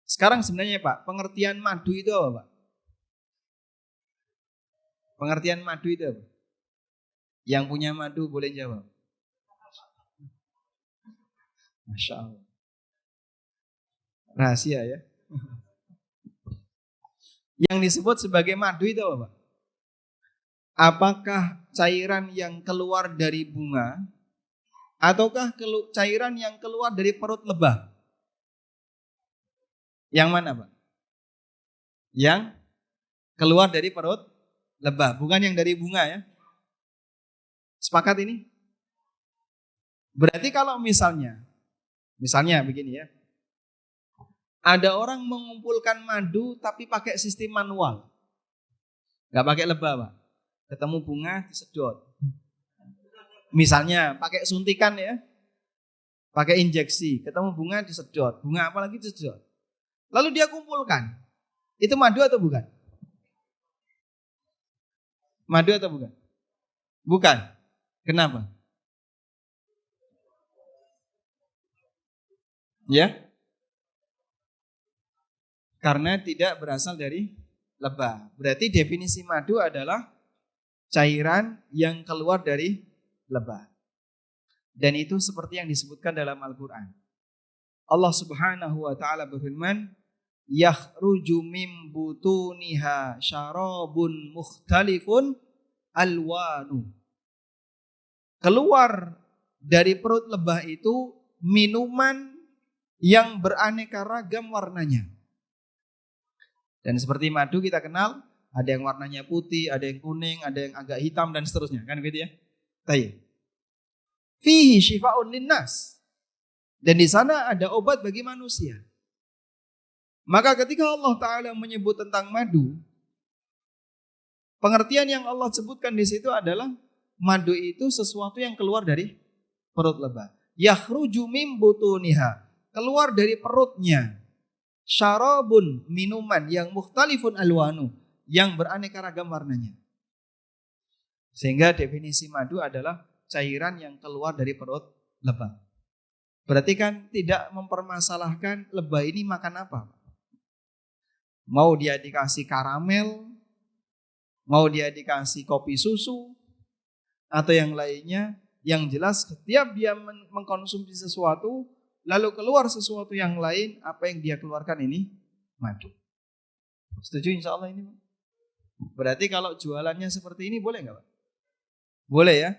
Sekarang sebenarnya Pak, pengertian madu itu apa Pak? Pengertian madu itu apa? Yang punya madu boleh jawab. Masya Allah. Rahasia ya. Yang disebut sebagai madu itu apa Pak? Apakah cairan yang keluar dari bunga ataukah cairan yang keluar dari perut lebah? Yang mana Pak? Yang keluar dari perut lebah, bukan yang dari bunga ya. Sepakat ini? Berarti kalau misalnya begini ya. Ada orang mengumpulkan madu tapi pakai sistem manual. Gak pakai lebah Pak. Ketemu bunga disedot. Misalnya pakai suntikan ya. Pakai injeksi. Ketemu bunga disedot. Bunga apalagi disedot. Lalu dia kumpulkan. Itu madu atau bukan? Madu atau bukan? Bukan. Kenapa? Ya? Karena tidak berasal dari lebah. Berarti definisi madu adalah cairan yang keluar dari lebah. Dan itu seperti yang disebutkan dalam Al-Quran. Allah Subhanahu wa ta'ala berfirman, yakhruju mim butuniha syarabun mukhtalifun alwanu. Keluar dari perut lebah itu minuman yang beraneka ragam warnanya. Dan seperti madu kita kenal, ada yang warnanya putih, ada yang kuning, ada yang agak hitam dan seterusnya, kan gitu ya. Tayyib. Fihi syifa'un linnas. Dan di sana ada obat bagi manusia. Maka ketika Allah Ta'ala menyebut tentang madu, pengertian yang Allah sebutkan di situ adalah madu itu sesuatu yang keluar dari perut lebah. Yakhruju mim butuniha, keluar dari perutnya. Syarabun, minuman yang mukhtalifun alwanu, yang beraneka ragam warnanya. Sehingga definisi madu adalah cairan yang keluar dari perut lebah. Berarti kan tidak mempermasalahkan lebah ini makan apa. Mau dia dikasih karamel, mau dia dikasih kopi susu, atau yang lainnya. Yang jelas setiap dia mengkonsumsi sesuatu, lalu keluar sesuatu yang lain, apa yang dia keluarkan ini madu. Setuju insya Allah ini Pak? Berarti kalau jualannya seperti ini boleh nggak Pak? Boleh ya?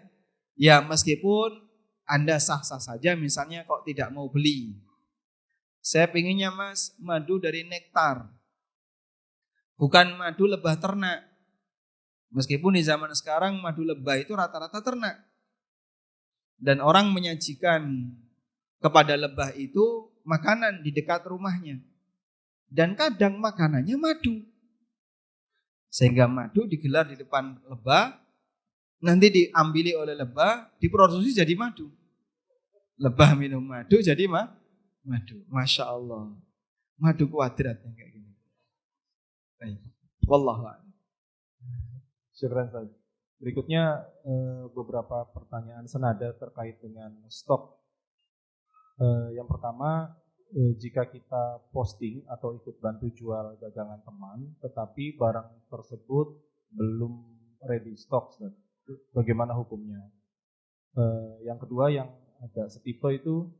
Ya meskipun Anda sah-sah saja misalnya kok tidak mau beli. Saya pinginnya Mas madu dari nektar. Bukan madu lebah ternak. Meskipun di zaman sekarang madu lebah itu rata-rata ternak. Dan orang menyajikan kepada lebah itu makanan di dekat rumahnya. Dan kadang makanannya madu. Sehingga madu digelar di depan lebah, nanti diambili oleh lebah, diproduksi jadi madu. Lebah minum madu jadi madu. Masya Allah. Madu kuadrat yang kayak gini. Baik. Wallahu a'lam. Syukran Ustaz. Berikutnya beberapa pertanyaan senada terkait dengan stok. Yang pertama, jika kita posting atau ikut bantu jual dagangan teman, tetapi barang tersebut belum ready stock, Ustaz, bagaimana hukumnya? Yang kedua yang agak setipe itu,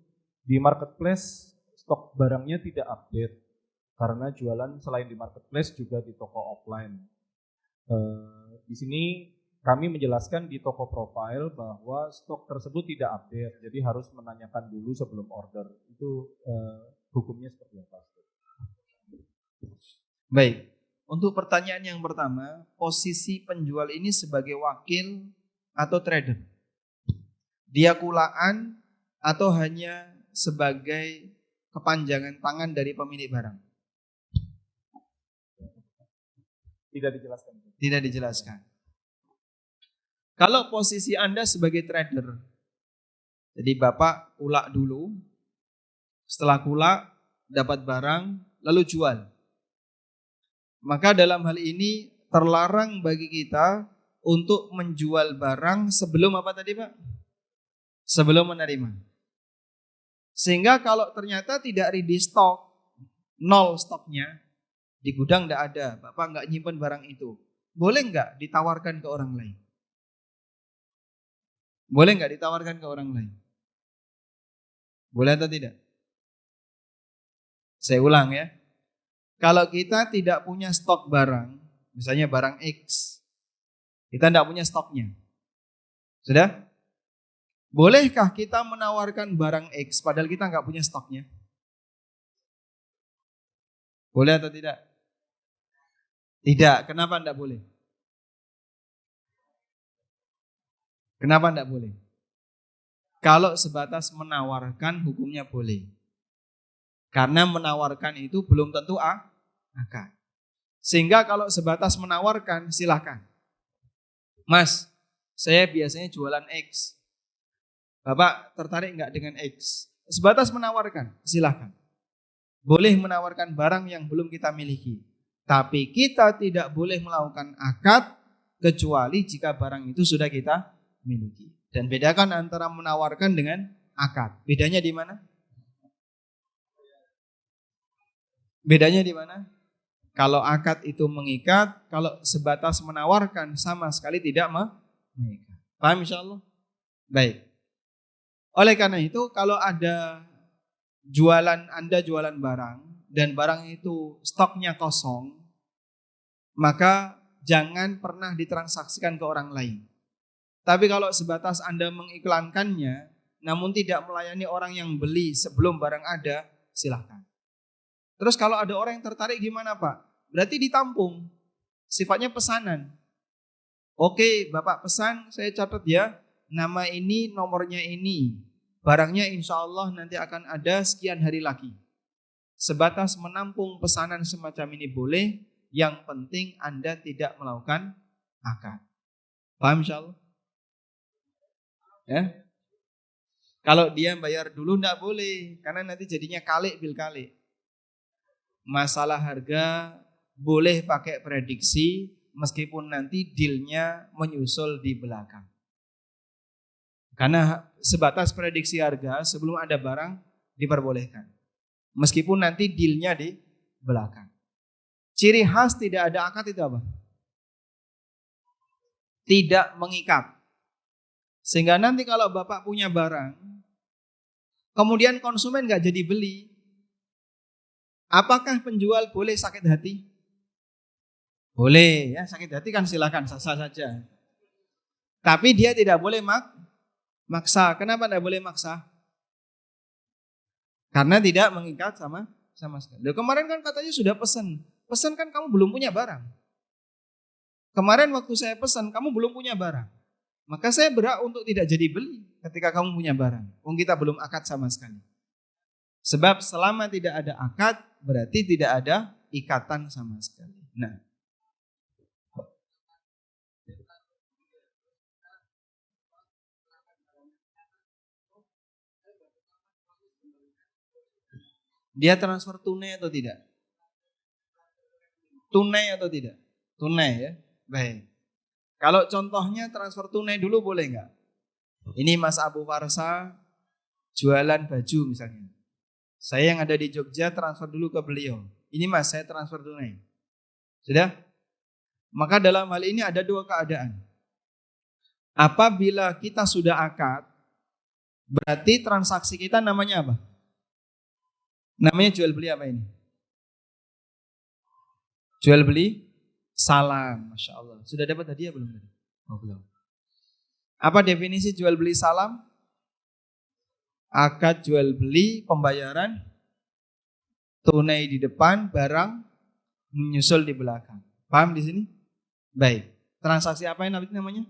di marketplace stok barangnya tidak update, karena jualan selain di marketplace juga di toko offline. Di sini kami menjelaskan di toko profile bahwa stok tersebut tidak update, jadi harus menanyakan dulu sebelum order. Itu hukumnya seperti apa? Baik, untuk pertanyaan yang pertama, posisi penjual ini sebagai wakil atau trader? Dia kulaan atau hanya sebagai kepanjangan tangan dari pemilik barang? Tidak dijelaskan. Tidak dijelaskan. Kalau posisi Anda sebagai trader, jadi Bapak kulak dulu, setelah kulak dapat barang lalu jual. Maka dalam hal ini terlarang bagi kita untuk menjual barang sebelum apa tadi Pak? Sebelum menerima. Sehingga kalau ternyata tidak ready stock, nol stoknya, di gudang tidak ada, Bapak nggak nyimpen barang itu, boleh nggak ditawarkan ke orang lain? Boleh nggak ditawarkan ke orang lain? Boleh atau tidak? Saya ulang ya. Kalau kita tidak punya stok barang, misalnya barang X, kita tidak punya stoknya. Sudah? Bolehkah kita menawarkan barang X padahal kita nggak punya stoknya? Boleh atau tidak? Tidak. Kenapa tidak boleh? Kenapa tidak boleh? Kalau sebatas menawarkan hukumnya boleh. Karena menawarkan itu belum tentu akad. Sehingga kalau sebatas menawarkan silahkan. Mas, saya biasanya jualan X. Bapak tertarik nggak dengan X? Sebatas menawarkan, silahkan. Boleh menawarkan barang yang belum kita miliki. Tapi kita tidak boleh melakukan akad kecuali jika barang itu sudah kita miliki. Dan bedakan antara menawarkan dengan akad. Bedanya di mana? Bedanya di mana? Kalau akad itu mengikat, kalau sebatas menawarkan sama sekali tidak mengikat. Paham insyaallah? Baik. Oleh karena itu kalau ada Anda jualan barang dan barang itu stoknya kosong, maka jangan pernah ditransaksikan ke orang lain. Tapi kalau sebatas Anda mengiklankannya, namun tidak melayani orang yang beli sebelum barang ada, silahkan. Terus kalau ada orang yang tertarik gimana Pak? Berarti ditampung, sifatnya pesanan. Oke Bapak pesan, saya catat ya, nama ini, nomornya ini. Barangnya insya Allah nanti akan ada sekian hari lagi. Sebatas menampung pesanan semacam ini boleh, yang penting Anda tidak melakukan akad. Paham insya Allah? Ya? Kalau dia bayar dulu tidak boleh, karena nanti jadinya kalik bil kalik. Masalah harga boleh pakai prediksi, meskipun nanti dealnya menyusul di belakang. Karena sebatas prediksi harga sebelum ada barang diperbolehkan. Meskipun nanti dealnya di belakang. Ciri khas tidak ada akad itu apa? Tidak mengikat. Sehingga nanti kalau Bapak punya barang, kemudian konsumen gak jadi beli, apakah penjual boleh sakit hati? Boleh ya, sakit hati kan silakan, sah-sah saja. Tapi dia tidak boleh maksa. Kenapa tidak boleh maksa? Karena tidak mengikat sama sekali. Loh, kemarin kan katanya sudah pesan. Pesan kan kamu belum punya barang. Kemarin waktu saya pesan kamu belum punya barang. Maka saya berhak untuk tidak jadi beli ketika kamu punya barang. Wong kita belum akad sama sekali. Sebab selama tidak ada akad berarti tidak ada ikatan sama sekali. Nah, dia transfer tunai atau tidak? Tunai atau tidak? Tunai ya. Baik. Kalau contohnya transfer tunai dulu boleh nggak? Ini Mas Abu Farsa jualan baju misalnya. Saya yang ada di Jogja transfer dulu ke beliau. Ini Mas, saya transfer tunai. Sudah? Maka dalam hal ini ada dua keadaan. Apabila kita sudah akad, berarti transaksi kita namanya apa? Namanya jual beli apa ini? Jual beli salam. Masya Allah. Sudah dapat hadiah belum? Oh, belum. Apa definisi jual beli salam? Akad jual beli pembayaran tunai di depan, barang menyusul di belakang. Paham di sini? Baik. Transaksi apa yang namanya?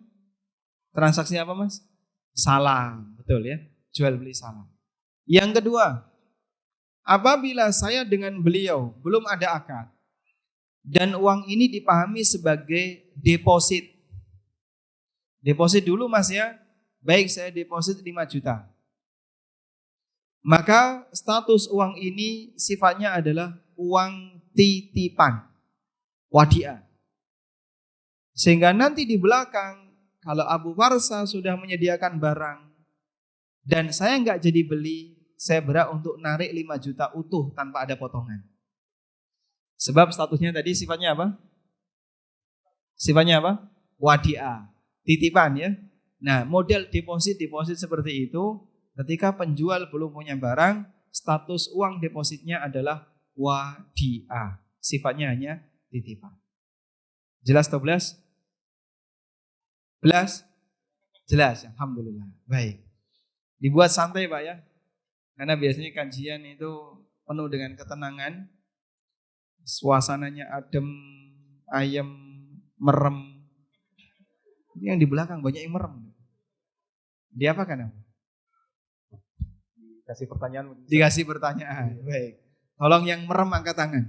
Transaksi apa, Mas? Salam. Betul ya. Jual beli salam. Yang kedua, apabila saya dengan beliau belum ada akad dan uang ini dipahami sebagai deposit. Deposit dulu, Mas ya. Baik, saya deposit 5 juta. Maka status uang ini sifatnya adalah uang titipan, wadiah. Sehingga nanti di belakang kalau Abu Farsa sudah menyediakan barang dan saya nggak jadi beli, saya berhak untuk narik 5 juta utuh tanpa ada potongan. Sebab statusnya tadi sifatnya apa? Sifatnya apa? Wadiah, titipan ya. Nah, model deposit seperti itu, ketika penjual belum punya barang, status uang depositnya adalah wadiah. Sifatnya hanya titipan. Jelas atau belas? Belas? Jelas, alhamdulillah. Baik. Dibuat santai Pak ya. Karena biasanya kajian itu penuh dengan ketenangan. Suasananya adem, ayem, merem. Ini yang di belakang banyak yang merem. Diapakan? Dikasih pertanyaan. Dikasih pertanyaan. Baik. Tolong yang merem angkat tangan.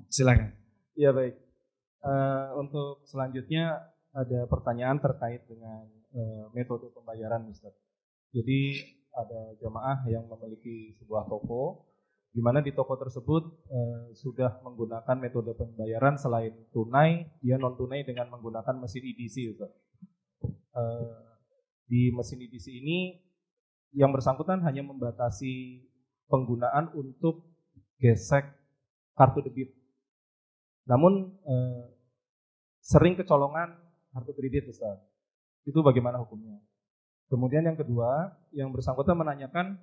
Silakan. Ya baik. Untuk selanjutnya ada pertanyaan terkait dengan metode pembayaran, Ustaz. Jadi ada jamaah yang memiliki sebuah toko, di mana di toko tersebut sudah menggunakan metode pembayaran selain tunai, dia non tunai dengan menggunakan mesin EDC, Ustaz. Di mesin EDC ini yang bersangkutan hanya membatasi penggunaan untuk gesek kartu debit. Namun sering kecolongan kartu kredit, Ustaz. Itu bagaimana hukumnya? Kemudian yang kedua, yang bersangkutan menanyakan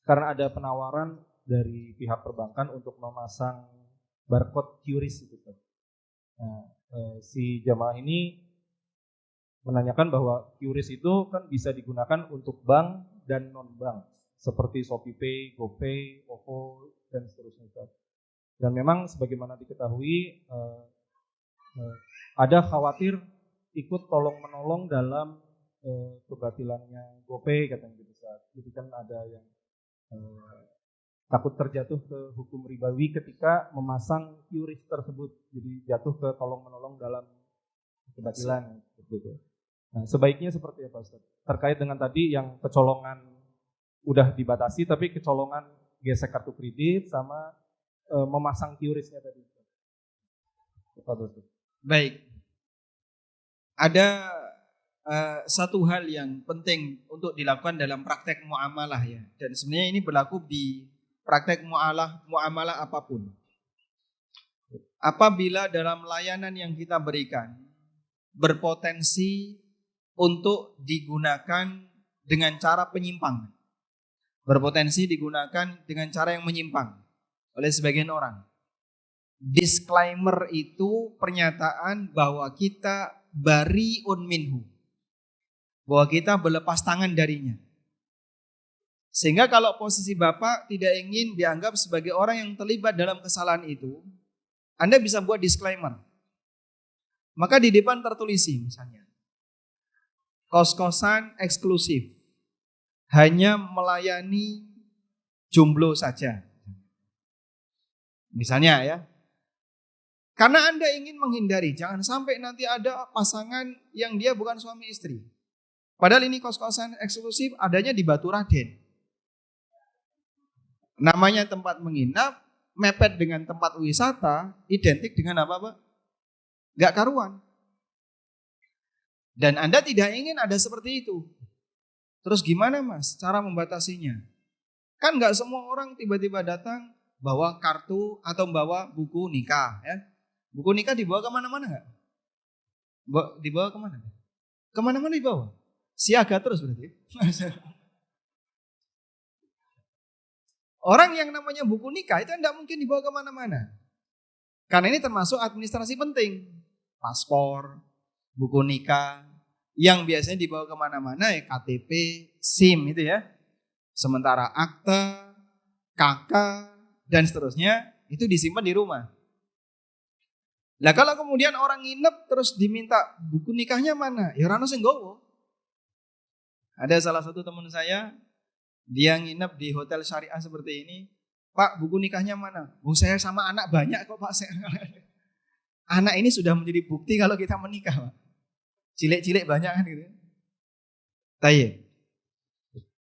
karena ada penawaran dari pihak perbankan untuk memasang barcode QRIS itu, Ustaz. Nah, si jamaah ini menanyakan bahwa QRIS itu kan bisa digunakan untuk bank dan non-bank seperti ShopeePay, GoPay, OVO, dan seterusnya. Dan memang sebagaimana diketahui ada khawatir ikut tolong-menolong dalam kebatilannya GoPay katanya gitu. Jadi kan ada yang takut terjatuh ke hukum ribawi ketika memasang QRIS tersebut. Jadi jatuh ke tolong-menolong dalam kebatilan gitu. Nah, sebaiknya seperti apa, Ustaz? Terkait dengan tadi yang kecolongan udah dibatasi, tapi kecolongan gesek kartu kredit sama memasang QRIS-nya tadi. Baik. Ada satu hal yang penting untuk dilakukan dalam praktek muamalah ya. Dan sebenarnya ini berlaku di praktek muamalah apapun. Apabila dalam layanan yang kita berikan berpotensi untuk digunakan dengan cara penyimpang. Berpotensi digunakan dengan cara yang menyimpang oleh sebagian orang. Disclaimer itu pernyataan bahwa kita bariun minhu. Bahwa kita berlepas tangan darinya. Sehingga kalau posisi Bapak tidak ingin dianggap sebagai orang yang terlibat dalam kesalahan itu, Anda bisa buat disclaimer. Maka di depan tertulisi misalnya, kos-kosan eksklusif, hanya melayani jomblo saja. Misalnya ya. Karena Anda ingin menghindari, jangan sampai nanti ada pasangan yang dia bukan suami istri. Padahal ini kos-kosan eksklusif adanya di Batu Raden. Namanya tempat menginap, mepet dengan tempat wisata, identik dengan apa Pak? Gak karuan. Dan Anda tidak ingin ada seperti itu. Terus gimana Mas cara membatasinya? Kan gak semua orang tiba-tiba datang bawa kartu atau bawa buku nikah ya. Buku nikah dibawa kemana-mana gak? Dibawa kemana? Kemana-mana dibawa. Siaga terus berarti. Orang yang namanya buku nikah itu tidak mungkin dibawa kemana-mana. Karena ini termasuk administrasi penting. Paspor, buku nikah. Yang biasanya dibawa kemana-mana ya KTP, SIM itu ya. Sementara akta, KK, dan seterusnya itu disimpan di rumah. Lah kalau kemudian orang nginep terus diminta buku nikahnya mana? Ya rano sing nggowo. Ada salah satu teman saya, dia nginep di hotel syariah seperti ini. Pak, buku nikahnya mana? Saya sama anak banyak kok Pak. Anak ini sudah menjadi bukti kalau kita menikah Pak. Cilik-cilik banyak kan gitu. Tayyib.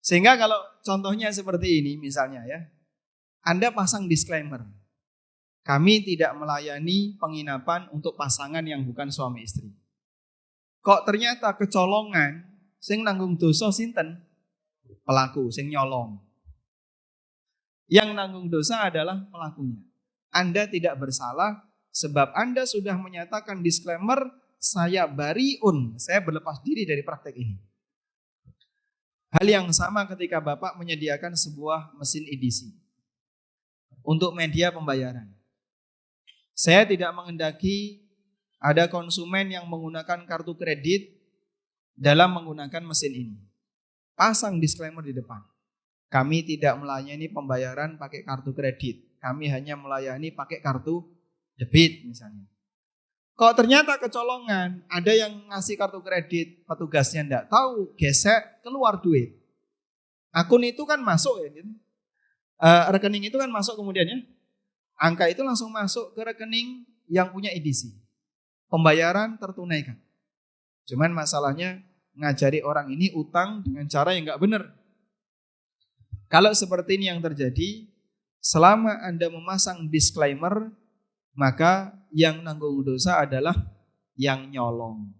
Sehingga kalau contohnya seperti ini misalnya ya. Anda pasang disclaimer. Kami tidak melayani penginapan untuk pasangan yang bukan suami istri. Kok ternyata kecolongan sing nanggung dosa sinten? Pelaku sing nyolong. Yang nanggung dosa adalah pelakunya. Anda tidak bersalah sebab Anda sudah menyatakan disclaimer, saya bariun, saya berlepas diri dari praktek ini. Hal yang sama ketika Bapak menyediakan sebuah mesin edisi untuk media pembayaran. Saya tidak menghendaki ada konsumen yang menggunakan kartu kredit dalam menggunakan mesin ini. Pasang disclaimer di depan. Kami tidak melayani pembayaran pakai kartu kredit. Kami hanya melayani pakai kartu debit misalnya. Kalau ternyata kecolongan, ada yang ngasih kartu kredit, petugasnya enggak tahu, gesek, keluar duit. Akun itu kan masuk ya. Rekening itu kan masuk kemudian ya. Angka itu langsung masuk ke rekening yang punya edisi. Pembayaran tertunaikan. Cuman masalahnya ngajari orang ini utang dengan cara yang enggak benar. Kalau seperti ini yang terjadi, selama Anda memasang disclaimer, maka yang nanggung dosa adalah yang nyolong.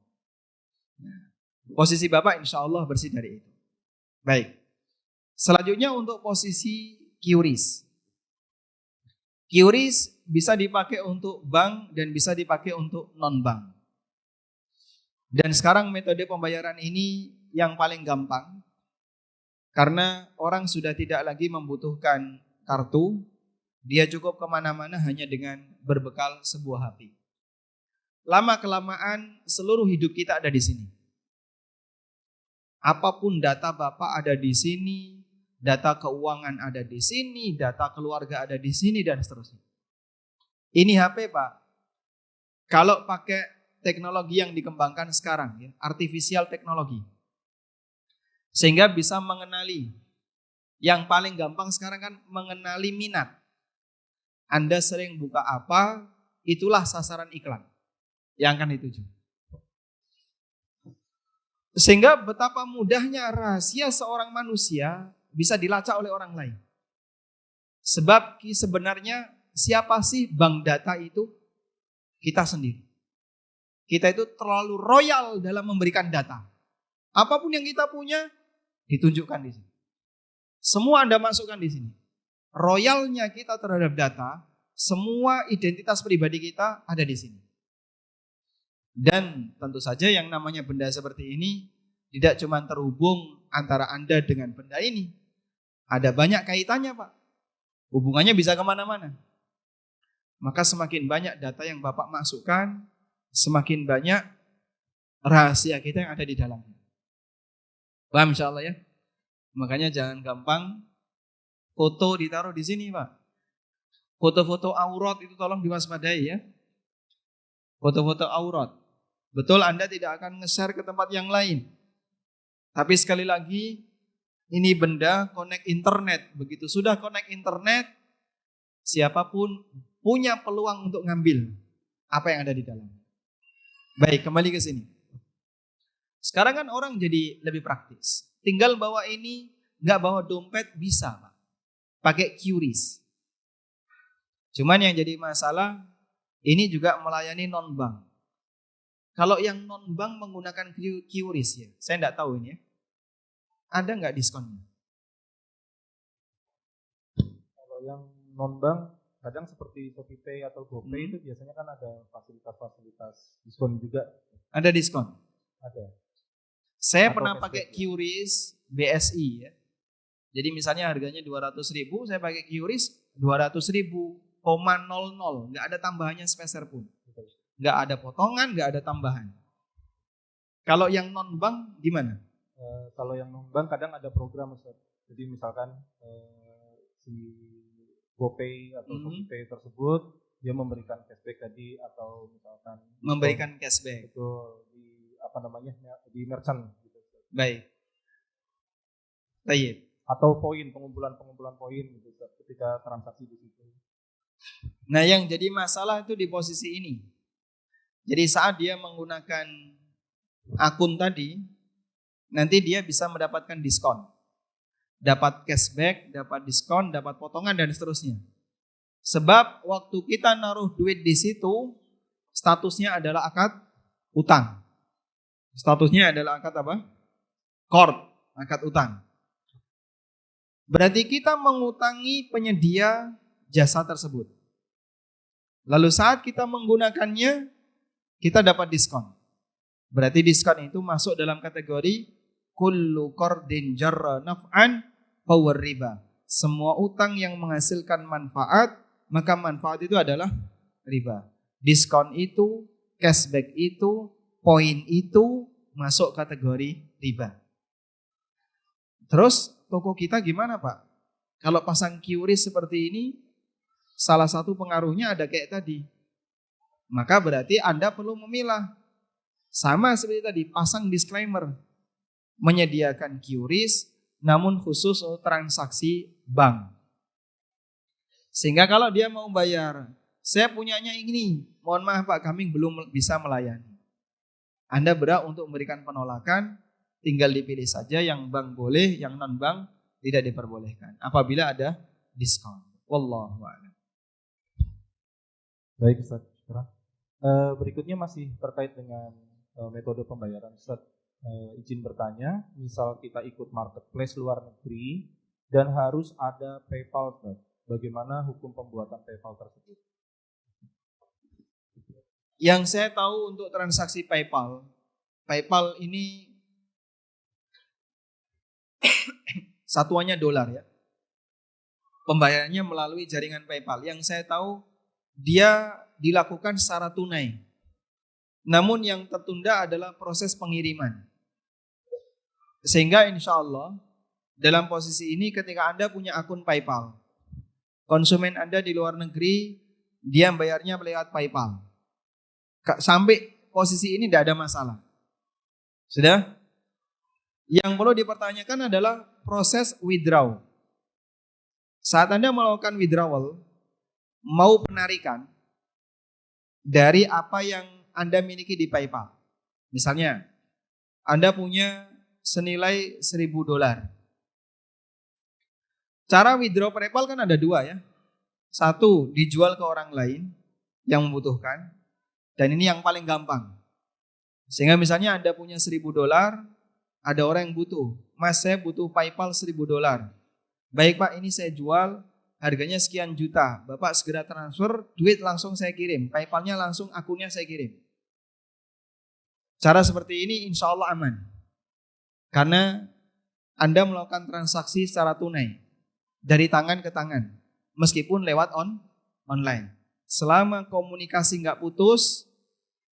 Posisi Bapak insya Allah bersih dari itu. Baik. Selanjutnya untuk posisi QRIS. QRIS bisa dipakai untuk bank dan bisa dipakai untuk non-bank. Dan sekarang metode pembayaran ini yang paling gampang. Karena orang sudah tidak lagi membutuhkan kartu. Dia cukup kemana-mana hanya dengan berbekal sebuah HP. Lama-kelamaan seluruh hidup kita ada di sini. Apapun data Bapak ada di sini, data keuangan ada di sini, data keluarga ada di sini, dan seterusnya. Ini HP Pak. Kalau pakai teknologi yang dikembangkan sekarang, ya, artificial teknologi. Sehingga bisa mengenali. Yang paling gampang sekarang kan mengenali minat. Anda sering buka apa, itulah sasaran iklan yang akan dituju. Sehingga betapa mudahnya rahasia seorang manusia bisa dilacak oleh orang lain. Sebab sebenarnya siapa sih bank data itu? Kita sendiri. Kita itu terlalu royal dalam memberikan data. Apapun yang kita punya, ditunjukkan di sini. Semua Anda masukkan di sini. Royalnya kita terhadap data, semua identitas pribadi kita ada di sini. Dan tentu saja yang namanya benda seperti ini tidak cuma terhubung antara Anda dengan benda ini. Ada banyak kaitannya Pak. Hubungannya bisa kemana-mana. Maka semakin banyak data yang Bapak masukkan, semakin banyak rahasia kita yang ada di dalamnya. Paham insya Allah ya? Makanya jangan gampang foto ditaruh di sini Pak. Foto-foto aurat itu tolong diwaspadai ya. Foto-foto aurat. Betul Anda tidak akan nge-share ke tempat yang lain. Tapi sekali lagi, ini benda connect internet. Begitu sudah connect internet, siapapun punya peluang untuk ngambil apa yang ada di dalam. Baik, kembali ke sini. Sekarang kan orang jadi lebih praktis. Tinggal bawa ini, nggak bawa dompet bisa Pak. Pakai QRIS. Cuman yang jadi masalah, ini juga melayani non-bank. Kalau yang non-bank menggunakan QRIS ya, saya nggak tahu ini ya. Ada nggak diskonnya? Kalau yang non-bank, kadang seperti ShopeePay atau GoPay itu biasanya kan ada fasilitas-fasilitas diskon juga. Ada diskon? Ada. Saya Atau pernah cashback, pakai ya. QRIS BSI ya. Jadi misalnya harganya 200.000, saya pakai QRIS 200.000,00, nggak ada tambahannya sepeser pun. Nggak ada potongan, nggak ada tambahan. Kalau yang non bank gimana? Kalau yang non bank kadang ada program, Ustaz. Jadi misalkan si GoPay atau ShopeePay tersebut dia memberikan cashback tadi, atau misalkan memberikan cashback. Betul, di merchant gitu. Baik. Baik. Atau pengumpulan poin gitu ketika transaksi di situ. Nah, yang jadi masalah itu di posisi ini. Jadi saat dia menggunakan akun tadi, nanti dia bisa mendapatkan diskon. Dapat cashback, dapat diskon, dapat potongan dan seterusnya. Sebab waktu kita naruh duit di situ, statusnya adalah akad utang. Statusnya adalah akad apa? Qard, akad utang. Berarti kita mengutangi penyedia jasa tersebut. Lalu saat kita menggunakannya, kita dapat diskon. Berarti diskon itu masuk dalam kategori kullu qardin jarra naf'an fahuwa riba. Semua utang yang menghasilkan manfaat, maka manfaat itu adalah riba. Diskon itu, cashback itu, poin itu masuk kategori riba. Terus toko kita gimana, Pak? Kalau pasang QRIS seperti ini, salah satu pengaruhnya ada kayak tadi. Maka berarti Anda perlu memilah. Sama seperti tadi, pasang disclaimer. Menyediakan QRIS, namun khusus untuk transaksi bank. Sehingga kalau dia mau bayar, saya punyanya ini, mohon maaf Pak, kami belum bisa melayani. Anda berhak untuk memberikan penolakan, tinggal dipilih saja yang bank boleh, yang non bank tidak diperbolehkan. Apabila ada diskon. Wallahu a'lam. Baik Ustaz. Berikutnya masih terkait dengan metode pembayaran Ustaz. Izin bertanya, misal kita ikut marketplace luar negeri dan harus ada PayPal, Ustaz. Bagaimana hukum pembuatan PayPal tersebut? Yang saya tahu untuk transaksi PayPal ini satuannya dolar ya. Pembayarannya melalui jaringan PayPal. Yang saya tahu dia dilakukan secara tunai. Namun yang tertunda adalah proses pengiriman. Sehingga insya Allah dalam posisi ini ketika Anda punya akun PayPal, konsumen Anda di luar negeri, dia bayarnya lewat PayPal. Sampai posisi ini tidak ada masalah. Sudah? Yang perlu dipertanyakan adalah proses withdraw. Saat Anda melakukan withdrawal, mau penarikan dari apa yang Anda miliki di PayPal. Misalnya, Anda punya senilai $1.000. Cara withdraw PayPal kan ada dua ya. Satu, dijual ke orang lain yang membutuhkan. Dan ini yang paling gampang. Sehingga misalnya Anda punya $1.000, ada orang yang butuh. Mas, saya butuh PayPal $1.000. Baik Pak, ini saya jual, harganya sekian juta. Bapak segera transfer, duit langsung saya kirim. PayPalnya langsung, akunnya saya kirim. Cara seperti ini insya Allah aman. Karena Anda melakukan transaksi secara tunai. Dari tangan ke tangan. Meskipun lewat online. Selama komunikasi nggak putus,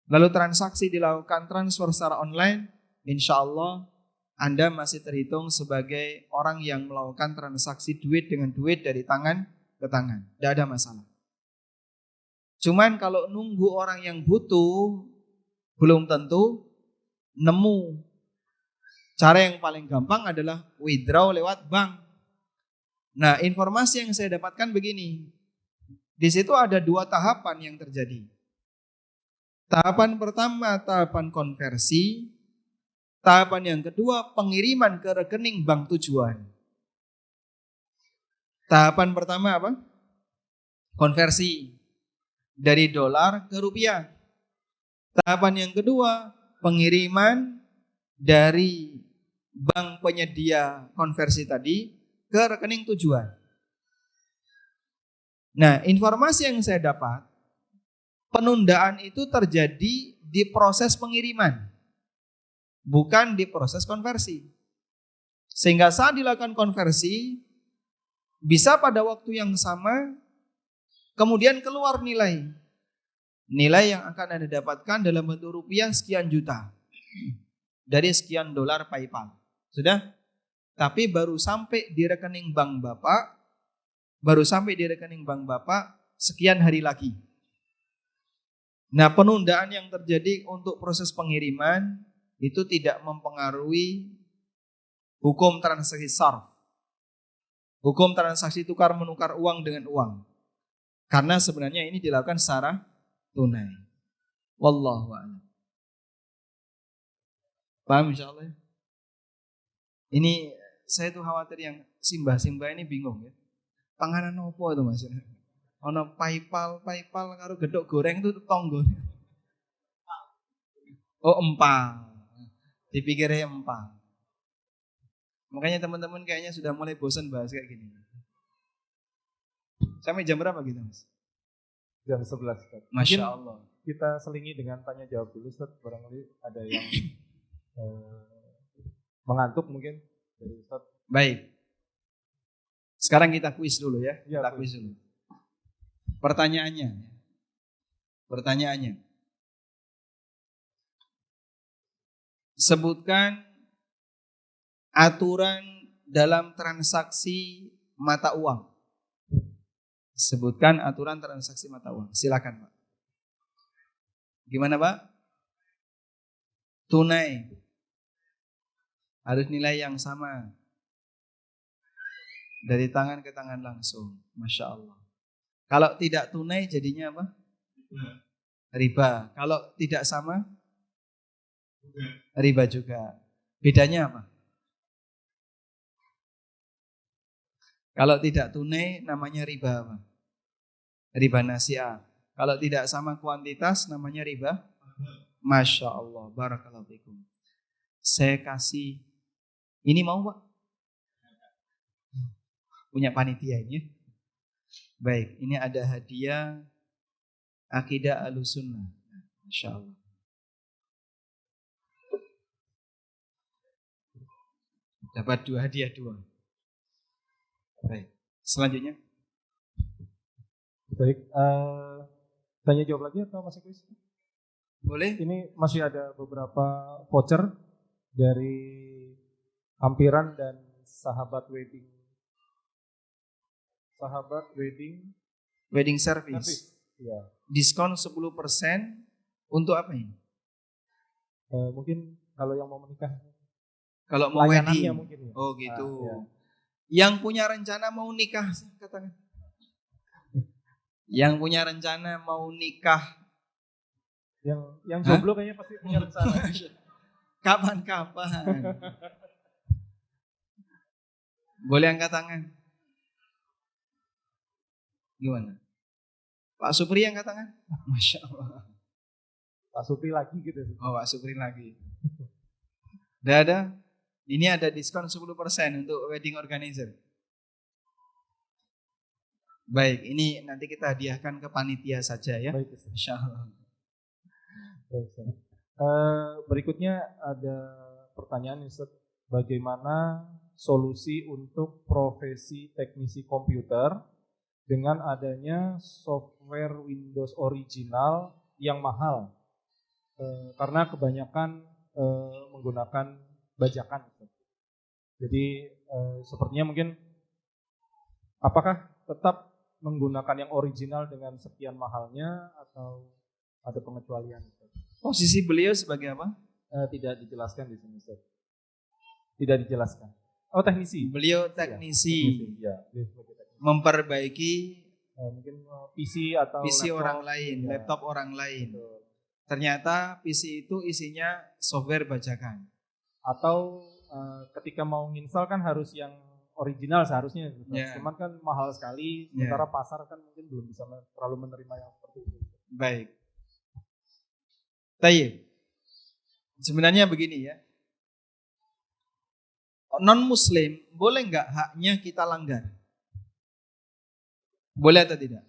lalu transaksi dilakukan transfer secara online, insya Allah Anda masih terhitung sebagai orang yang melakukan transaksi duit dengan duit dari tangan ke tangan. Tidak ada masalah. Cuman kalau nunggu orang yang butuh, belum tentu nemu. Cara yang paling gampang adalah withdraw lewat bank. Nah, informasi yang saya dapatkan begini. Di situ ada dua tahapan yang terjadi. Tahapan pertama, tahapan konversi. Tahapan yang kedua, pengiriman ke rekening bank tujuan. Tahapan pertama apa? Konversi dari dolar ke rupiah. Tahapan yang kedua, pengiriman dari bank penyedia konversi tadi ke rekening tujuan. Nah, informasi yang saya dapat, penundaan itu terjadi di proses pengiriman, bukan di proses konversi. Sehingga saat dilakukan konversi, bisa pada waktu yang sama, kemudian keluar nilai. Nilai yang akan Anda dapatkan dalam bentuk rupiah sekian juta. Dari sekian dolar PayPal. Sudah? Tapi baru sampai di rekening bank Bapak, sekian hari lagi. Nah, penundaan yang terjadi untuk proses pengiriman itu tidak mempengaruhi hukum transaksi SARF. Hukum transaksi tukar menukar uang dengan uang. Karena sebenarnya ini dilakukan secara tunai. Wallahu a'lam. Paham insyaallah ya? Ini saya tuh khawatir yang simbah-simbah ini bingung ya. Panganan opo itu Mas? Ono PayPal karo gedok goreng itu tonggo. Oh, empal. Dipikirnya empal. Makanya teman-teman kayaknya sudah mulai bosan bahas kayak gini. Sampai jam berapa gitu Mas? Jam 11. Ustaz. Masya Mungkin Allah. kita selingi dengan tanya jawab dulu Ustaz. Barangkali ada yang mengantuk mungkin dari Ustaz. Baik. Sekarang kita kuis dulu ya. Ya, Kita kuis dulu. Pertanyaannya. Sebutkan aturan dalam transaksi mata uang. Sebutkan aturan transaksi mata uang. Silakan Pak. Gimana Pak? Tunai. Harus nilai yang sama. Dari tangan ke tangan langsung. Masya Allah. Kalau tidak tunai jadinya apa? Riba. Kalau tidak sama? Riba juga. Bedanya apa? Kalau tidak tunai namanya riba apa? Riba nasi'ah. Kalau tidak sama kuantitas namanya riba. Masya Allah. Barakallahu fikum. Saya kasih. Ini mau Pak? Punya panitia ini. Baik, ini ada hadiah Akidah Ahlussunnah. Masya Allah. Dapat hadiah 2. Baik, selanjutnya. Baik, tanya jawab lagi atau masih kuis? Boleh? Ini masih ada beberapa voucher dari Ampiran dan Sahabat Wedding Service. Ya. Diskon 10% untuk apa ini? Mungkin kalau yang mau menikah. Kalau mau wedding. Mungkin, ya. Oh gitu. Ya. Yang punya rencana mau nikah, katakan. Yang punya rencana mau nikah. Yang jomblo kayaknya pasti punya rencana. Kapan-kapan. Boleh angkat tangan. Gimana? Pak Supri angkat tangan? Masya Allah. Pak Supri lagi gitu. Oh, Pak Supri lagi. Udah ada? Ini ada diskon 10% untuk wedding organizer. Baik, ini nanti kita hadiahkan ke panitia saja ya. Baik, Insya Allah. Berikutnya ada pertanyaan Ustaz. Bagaimana solusi untuk profesi teknisi komputer dengan adanya software Windows original yang mahal? Karena kebanyakan menggunakan bajakan. Jadi sepertinya mungkin apakah tetap menggunakan yang original dengan sekian mahalnya atau ada pengecualian? Posisi beliau sebagai apa? Tidak dijelaskan di sini, Ustaz. Tidak dijelaskan. Oh, teknisi. Beliau teknisi. Ya, memperbaiki mungkin PC atau PC laptop, orang lain, ya. laptop orang lain. Betul. Ternyata PC itu isinya software bajakan. Atau ketika mau nginstal kan harus yang original seharusnya. Yeah. Cuman kan mahal sekali, sementara pasar kan mungkin belum bisa terlalu menerima yang seperti itu. Baik. Tayyib. Sebenarnya begini ya. Non-muslim boleh nggak haknya kita langgar? Boleh atau tidak?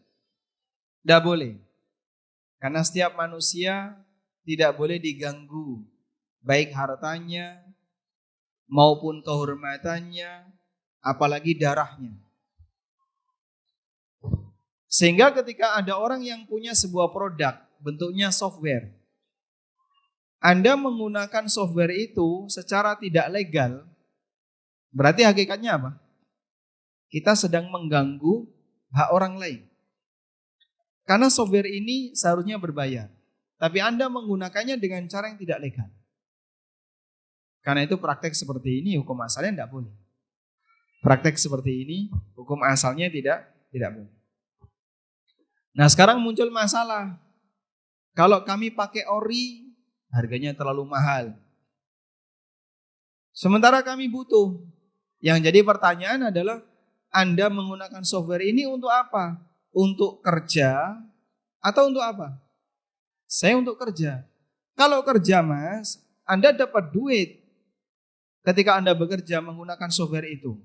Tidak boleh. Karena setiap manusia tidak boleh diganggu. Baik hartanya maupun kehormatannya, apalagi darahnya. Sehingga ketika ada orang yang punya sebuah produk bentuknya software, Anda menggunakan software itu secara tidak legal, berarti hakikatnya apa? Kita sedang mengganggu hak orang lain. Karena software ini seharusnya berbayar, tapi Anda menggunakannya dengan cara yang tidak legal. Karena itu praktek seperti ini hukum asalnya tidak boleh. Praktek seperti ini hukum asalnya tidak boleh. Nah sekarang muncul masalah. Kalau kami pakai ori, harganya terlalu mahal. Sementara kami butuh. Yang jadi pertanyaan adalah, Anda menggunakan software ini untuk apa? Untuk kerja atau untuk apa? Saya untuk kerja. Kalau kerja Mas, Anda dapat duit ketika Anda bekerja menggunakan software itu.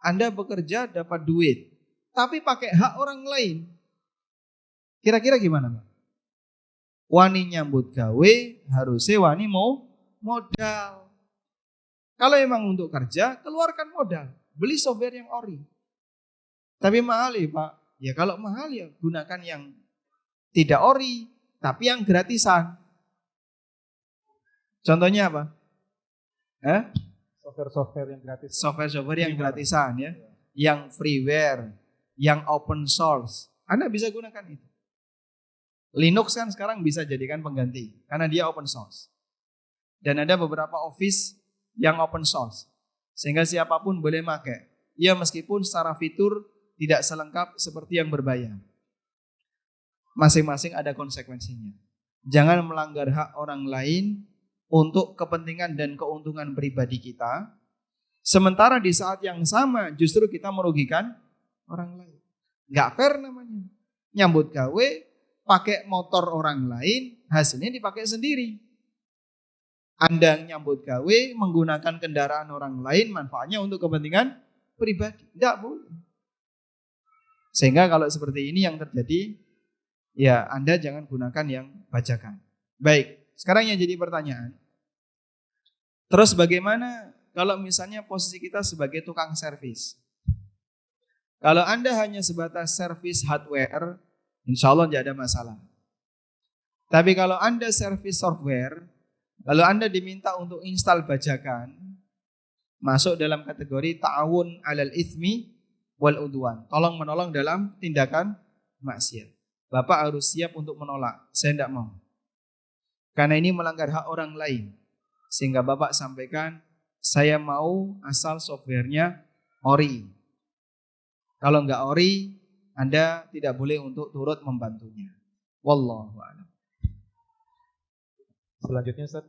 Anda bekerja dapat duit, tapi pakai hak orang lain. Kira-kira gimana Pak? Wani nyambut gawe, harusnya wani mau modal. Kalau emang untuk kerja, keluarkan modal. Beli software yang ori. Tapi mahal ya Pak. Ya kalau mahal ya gunakan yang tidak ori, tapi yang gratisan. Contohnya apa? Software-software yang gratis. Software-software yang gratisan ya. Yang freeware, yang open source. Anda bisa gunakan itu. Linux kan sekarang bisa jadikan pengganti karena dia open source. Dan ada beberapa office yang open source. Sehingga siapapun boleh pakai. Ya meskipun secara fitur tidak selengkap seperti yang berbayar. Masing-masing ada konsekuensinya. Jangan melanggar hak orang lain untuk kepentingan dan keuntungan pribadi kita. Sementara di saat yang sama justru kita merugikan orang lain. Gak fair namanya. Nyambut gawe, pakai motor orang lain, hasilnya dipakai sendiri. Anda nyambut gawe, menggunakan kendaraan orang lain, manfaatnya untuk kepentingan pribadi. Tidak boleh. Sehingga kalau seperti ini yang terjadi, ya Anda jangan gunakan yang bajakan. Baik, sekarang yang jadi pertanyaan. Terus bagaimana kalau misalnya posisi kita sebagai tukang servis? Kalau Anda hanya sebatas servis hardware, insya Allah tidak ada masalah. Tapi kalau Anda servis software, lalu Anda diminta untuk install bajakan, masuk dalam kategori ta'awun 'alal itsmi wal udwan. Tolong menolong dalam tindakan maksiat. Bapak harus siap untuk menolak. Saya tidak mau. Karena ini melanggar hak orang lain. Sehingga Bapak sampaikan, saya mau asal softwarenya ori. Kalau enggak ori, Anda tidak boleh untuk turut membantunya. Wallahu a'lam. Selanjutnya Ustaz,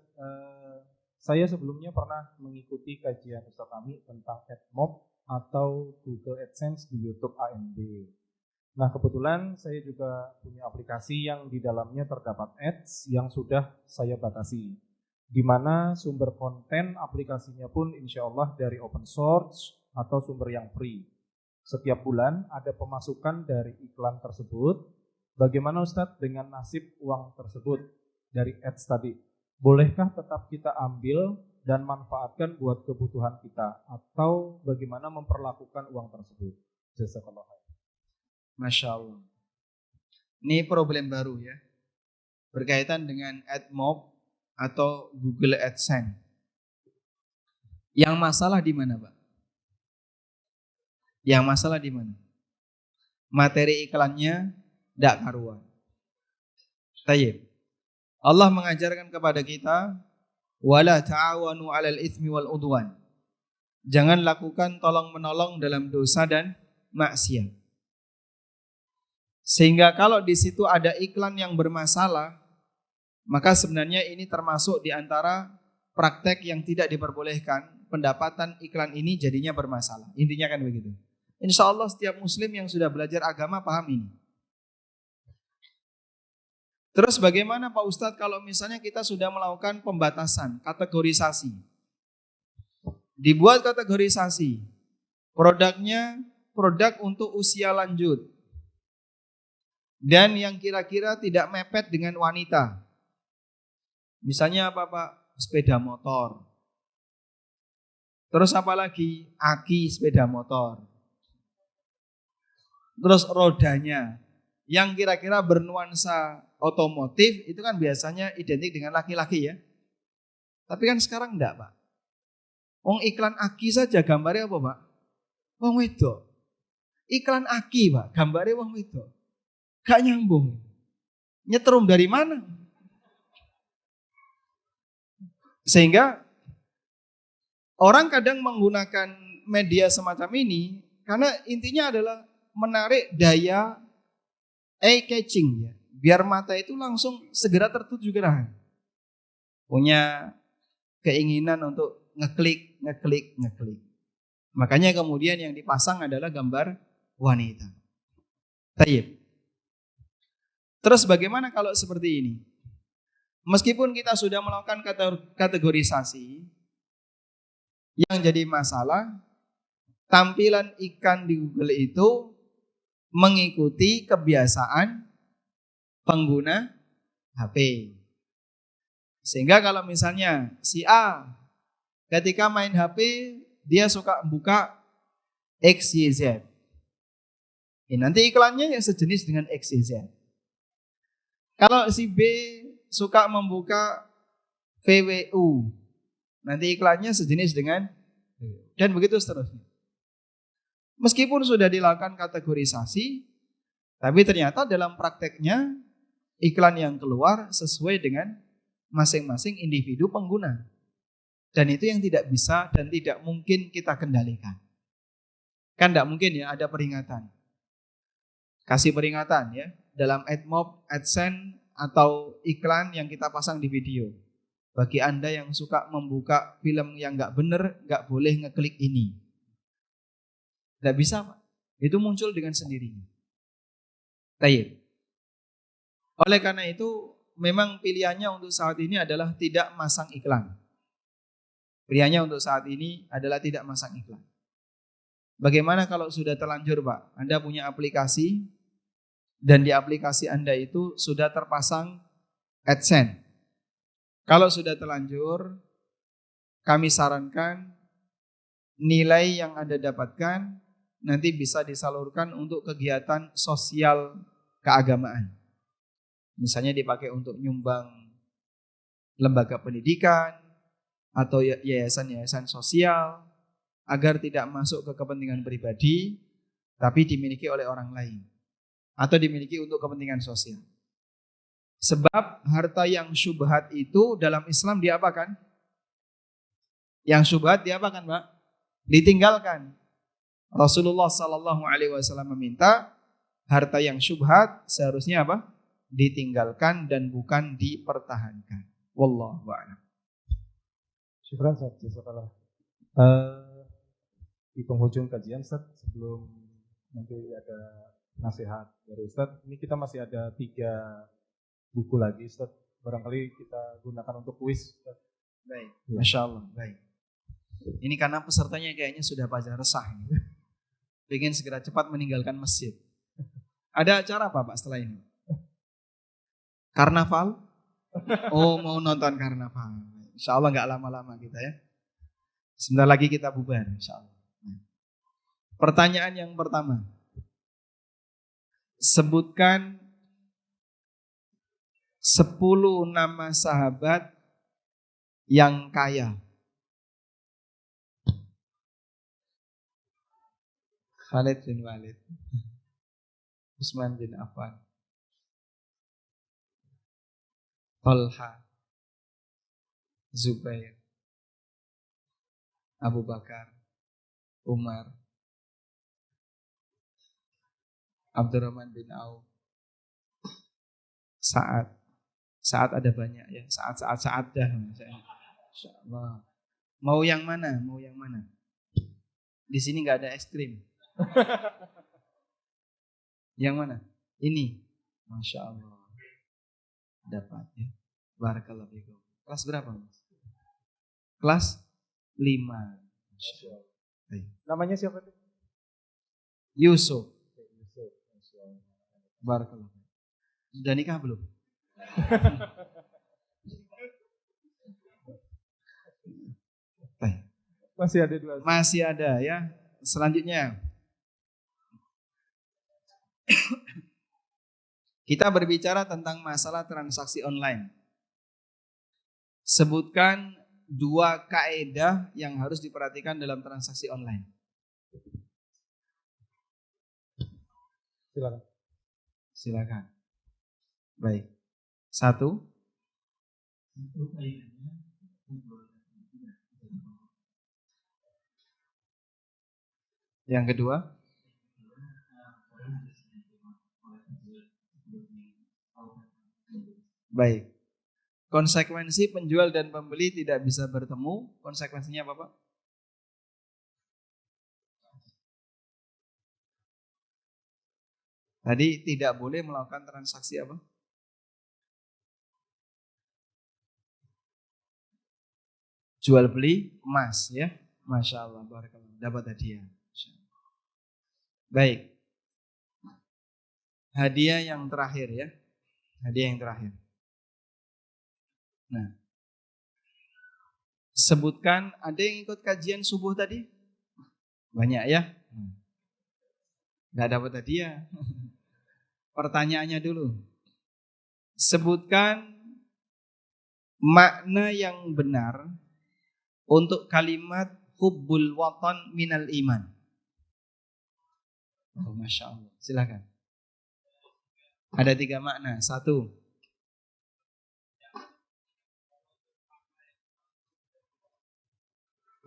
saya sebelumnya pernah mengikuti kajian Ustaz kami tentang AdMob atau Google AdSense di YouTube AMB. Nah kebetulan saya juga punya aplikasi yang di dalamnya terdapat ads yang sudah saya batasi. Di mana sumber konten aplikasinya pun insya Allah dari open source atau sumber yang free. Setiap bulan ada pemasukan dari iklan tersebut. Bagaimana Ustadz dengan nasib uang tersebut dari ads tadi? Bolehkah tetap kita ambil dan manfaatkan buat kebutuhan kita? Atau bagaimana memperlakukan uang tersebut? Jazakallah khair. Masya Allah. Ini problem baru ya. Berkaitan dengan AdMob atau Google AdSense. Yang masalah di mana Pak? Yang masalah di mana? Materi iklannya tidak karuan. Tayyib. Allah mengajarkan kepada kita, wala ta'awanu 'alal itsmi wal udwan. Jangan lakukan tolong-menolong dalam dosa dan maksiat. Sehingga kalau di situ ada iklan yang bermasalah, maka sebenarnya ini termasuk di antara praktek yang tidak diperbolehkan. Pendapatan iklan ini jadinya bermasalah. Intinya kan begitu. Insya Allah setiap muslim yang sudah belajar agama paham ini. Terus bagaimana Pak Ustadz kalau misalnya kita sudah melakukan pembatasan, kategorisasi. Dibuat kategorisasi. Produknya produk untuk usia lanjut. Dan yang kira-kira tidak mepet dengan wanita. Misalnya apa Pak? Sepeda motor. Terus apa lagi? Aki sepeda motor. Terus rodanya yang kira-kira bernuansa otomotif itu kan biasanya identik dengan laki-laki ya. Tapi kan sekarang enggak, Pak. Wong iklan aki saja gambarnya apa, Pak? Wong wedok. Iklan aki, Pak, gambarnya wong wedok. Gak nyambung. Nyetrum dari mana? Sehingga orang kadang menggunakan media semacam ini karena intinya adalah menarik daya eye catching ya. Biar mata itu langsung segera tertuju ke arah. Punya keinginan untuk ngeklik. Makanya kemudian yang dipasang adalah gambar wanita. Tayyib. Terus bagaimana kalau seperti ini? Meskipun kita sudah melakukan kategorisasi, yang jadi masalah tampilan iklan di Google itu mengikuti kebiasaan pengguna HP. Sehingga kalau misalnya si A ketika main HP dia suka buka XYZ. Nanti iklannya yang sejenis dengan XYZ. Kalau si B suka membuka VWU, nanti iklannya sejenis dengan, dan begitu seterusnya. Meskipun sudah dilakukan kategorisasi, tapi ternyata dalam prakteknya iklan yang keluar sesuai dengan masing-masing individu pengguna. Dan itu yang tidak bisa dan tidak mungkin kita kendalikan. Kan tidak mungkin ya ada peringatan. Kasih peringatan ya dalam AdMob, AdSense atau iklan yang kita pasang di video. Bagi Anda yang suka membuka film yang nggak benar, nggak boleh ngeklik ini. Nggak bisa, Pak. Itu muncul dengan sendirinya. Tayyib. Oleh karena itu, memang pilihannya untuk saat ini adalah tidak masang iklan. Pilihannya untuk saat ini adalah tidak masang iklan. Bagaimana kalau sudah terlanjur, Pak? Anda punya aplikasi dan di aplikasi Anda itu sudah terpasang AdSense. Kalau sudah terlanjur, kami sarankan nilai yang Anda dapatkan nanti bisa disalurkan untuk kegiatan sosial keagamaan. Misalnya dipakai untuk nyumbang lembaga pendidikan atau yayasan-yayasan sosial agar tidak masuk ke kepentingan pribadi tapi dimiliki oleh orang lain atau dimiliki untuk kepentingan sosial. Sebab harta yang syubhat itu dalam Islam diapakan? Yang syubhat diapakan, Pak? Ditinggalkan. Rasulullah SAW meminta harta yang syubhat seharusnya apa? Ditinggalkan dan bukan dipertahankan. Wallahu a'lam. Syukran Ustaz, jazakallah. Di penghujung kajian Ustaz, sebelum nanti ada nasihat dari Ustaz, ini kita masih ada 3 buku lagi Ustaz. Barangkali kita gunakan untuk kuis Ustaz. Baik, ya. Masya Allah. Baik. Ini karena pesertanya kayaknya sudah pada resah. Pengen segera cepat meninggalkan masjid. Ada acara apa Pak setelah ini? Karnaval? Oh, mau nonton karnaval. Insya Allah nggak lama-lama kita ya. Sebentar lagi kita bubar insya Allah. Pertanyaan yang pertama. Sebutkan 10 nama sahabat yang kaya. Khalid bin Walid, Utsman bin Affan, Talha, Zubair, Abu Bakar, Umar, Abdurrahman bin Auf, Sa'ad. Sa'ad ada banyak ya, Sa'ad dah. Insyaallah. Mau yang mana? Mau yang mana? Di sini nggak ada es krim. Yang mana? Ini. Masya Allah. Dapat ya. Barakallahu fikum. Kelas berapa, Mas? Kelas 5. Masya Allah. Namanya siapa tuh? Yusuf. Barakallahu. Sudah nikah belum? Baik. Masih ada 2. Masih ada ya. Selanjutnya. Kita berbicara tentang masalah transaksi online. Sebutkan 2 kaedah yang harus diperhatikan dalam transaksi online. Silakan. Baik. 1. Yang kedua. Baik. Konsekuensi penjual dan pembeli tidak bisa bertemu, konsekuensinya apa, Pak? Tadi tidak boleh melakukan transaksi apa? Jual beli emas ya. Masya Allah, barakallah. Dapat hadiah. Baik. Hadiah yang terakhir ya. Hadiah yang terakhir. Nah, sebutkan, ada yang ikut kajian subuh tadi? Banyak ya? Nggak dapat hadiah. Pertanyaannya dulu. Sebutkan makna yang benar untuk kalimat hubbul watan minal iman. Oh, Masya Allah. Silakan. Ada 3 makna. 1.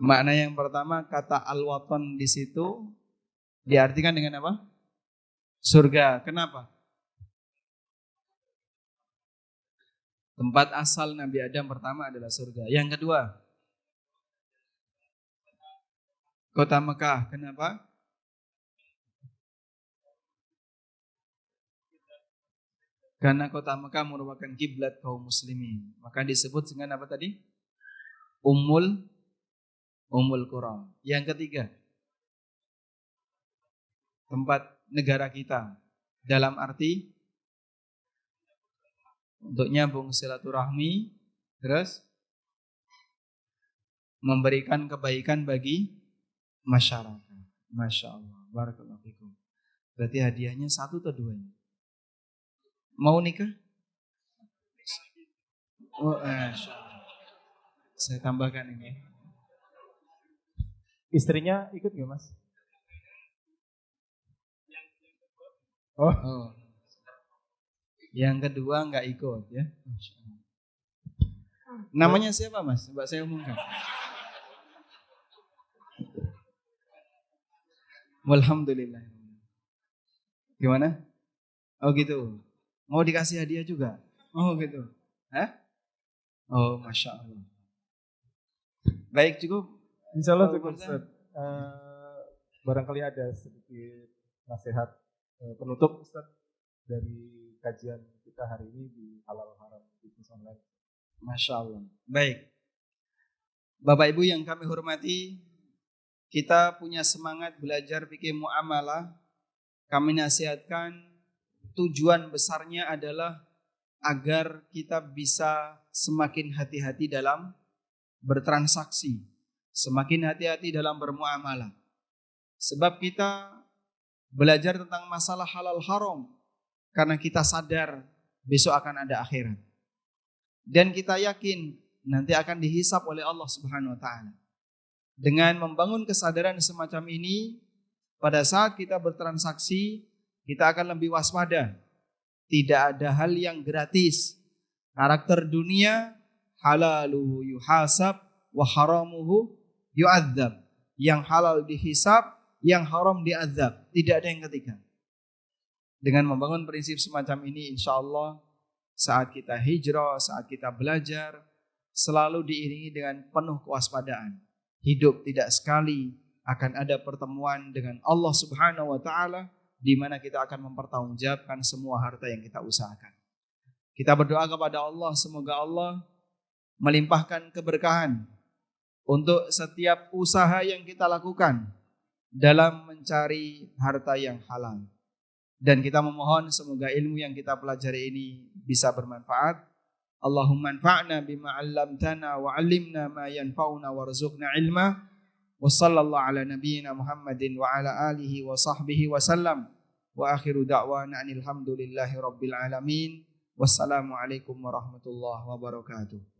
Makna yang pertama, kata al-watan di situ diartikan dengan apa? Surga. Kenapa? Tempat asal Nabi Adam pertama adalah surga. Yang kedua, kota Mekah. Kenapa? Karena kota Mekah merupakan kiblat kaum muslimin. Maka disebut dengan apa tadi? Ummul Qura. Yang ketiga, tempat negara kita. Dalam arti untuk nyambung silaturahmi, terus memberikan kebaikan bagi masyarakat. Masya Allah. Barakallahu fikum. Berarti hadiahnya 1 atau 2? Mau nikah? Oh, saya tambahkan ini. Istrinya ikut nggak, Mas? Oh. Yang kedua nggak ikut ya. Namanya siapa, Mas? Coba saya umumkan. Alhamdulillah. Gimana? Oh gitu. Mau dikasih hadiah juga? Oh gitu. Hah? Oh, Masya Allah. Baik, cukup. Insya Allah cukup, Ustaz. Barangkali ada sedikit nasihat penutup, Ustaz, dari kajian kita hari ini di Halal Haram Bisnis Online. Masya Allah. Baik. Bapak Ibu yang kami hormati, kita punya semangat belajar fikih muamalah. Kami nasihatkan tujuan besarnya adalah agar kita bisa semakin hati-hati dalam bertransaksi, semakin hati-hati dalam bermuamalah. Sebab kita belajar tentang masalah halal haram karena kita sadar besok akan ada akhirat. Dan kita yakin nanti akan dihisap oleh Allah Subhanahu wa taala. Dengan membangun kesadaran semacam ini, pada saat kita bertransaksi, kita akan lebih waspada. Tidak ada hal yang gratis. Karakter dunia, halaluhu yuhasab wa haramuhu yu'adzab. Yang halal dihisab, yang haram diazab. Tidak ada yang ketiga. Dengan membangun prinsip semacam ini, insya Allah saat kita hijrah, saat kita belajar, selalu diiringi dengan penuh kewaspadaan. Hidup tidak sekali akan ada pertemuan dengan Allah Subhanahu wa taala di mana kita akan mempertanggungjawabkan semua harta yang kita usahakan. Kita berdoa kepada Allah, semoga Allah melimpahkan keberkahan untuk setiap usaha yang kita lakukan dalam mencari harta yang halal. Dan kita memohon semoga ilmu yang kita pelajari ini bisa bermanfaat. Allahumma anfa'na bima 'allamtana wa 'allimna ma yanfa'una warzuqna ilma. Wassallallahu ala nabiyyina Muhammadin wa ala alihi wa sahbihi wasallam. Wa akhiru da'wana anil hamdulillahi rabbil alamin. Wassalamualaikum warahmatullahi wabarakatuh.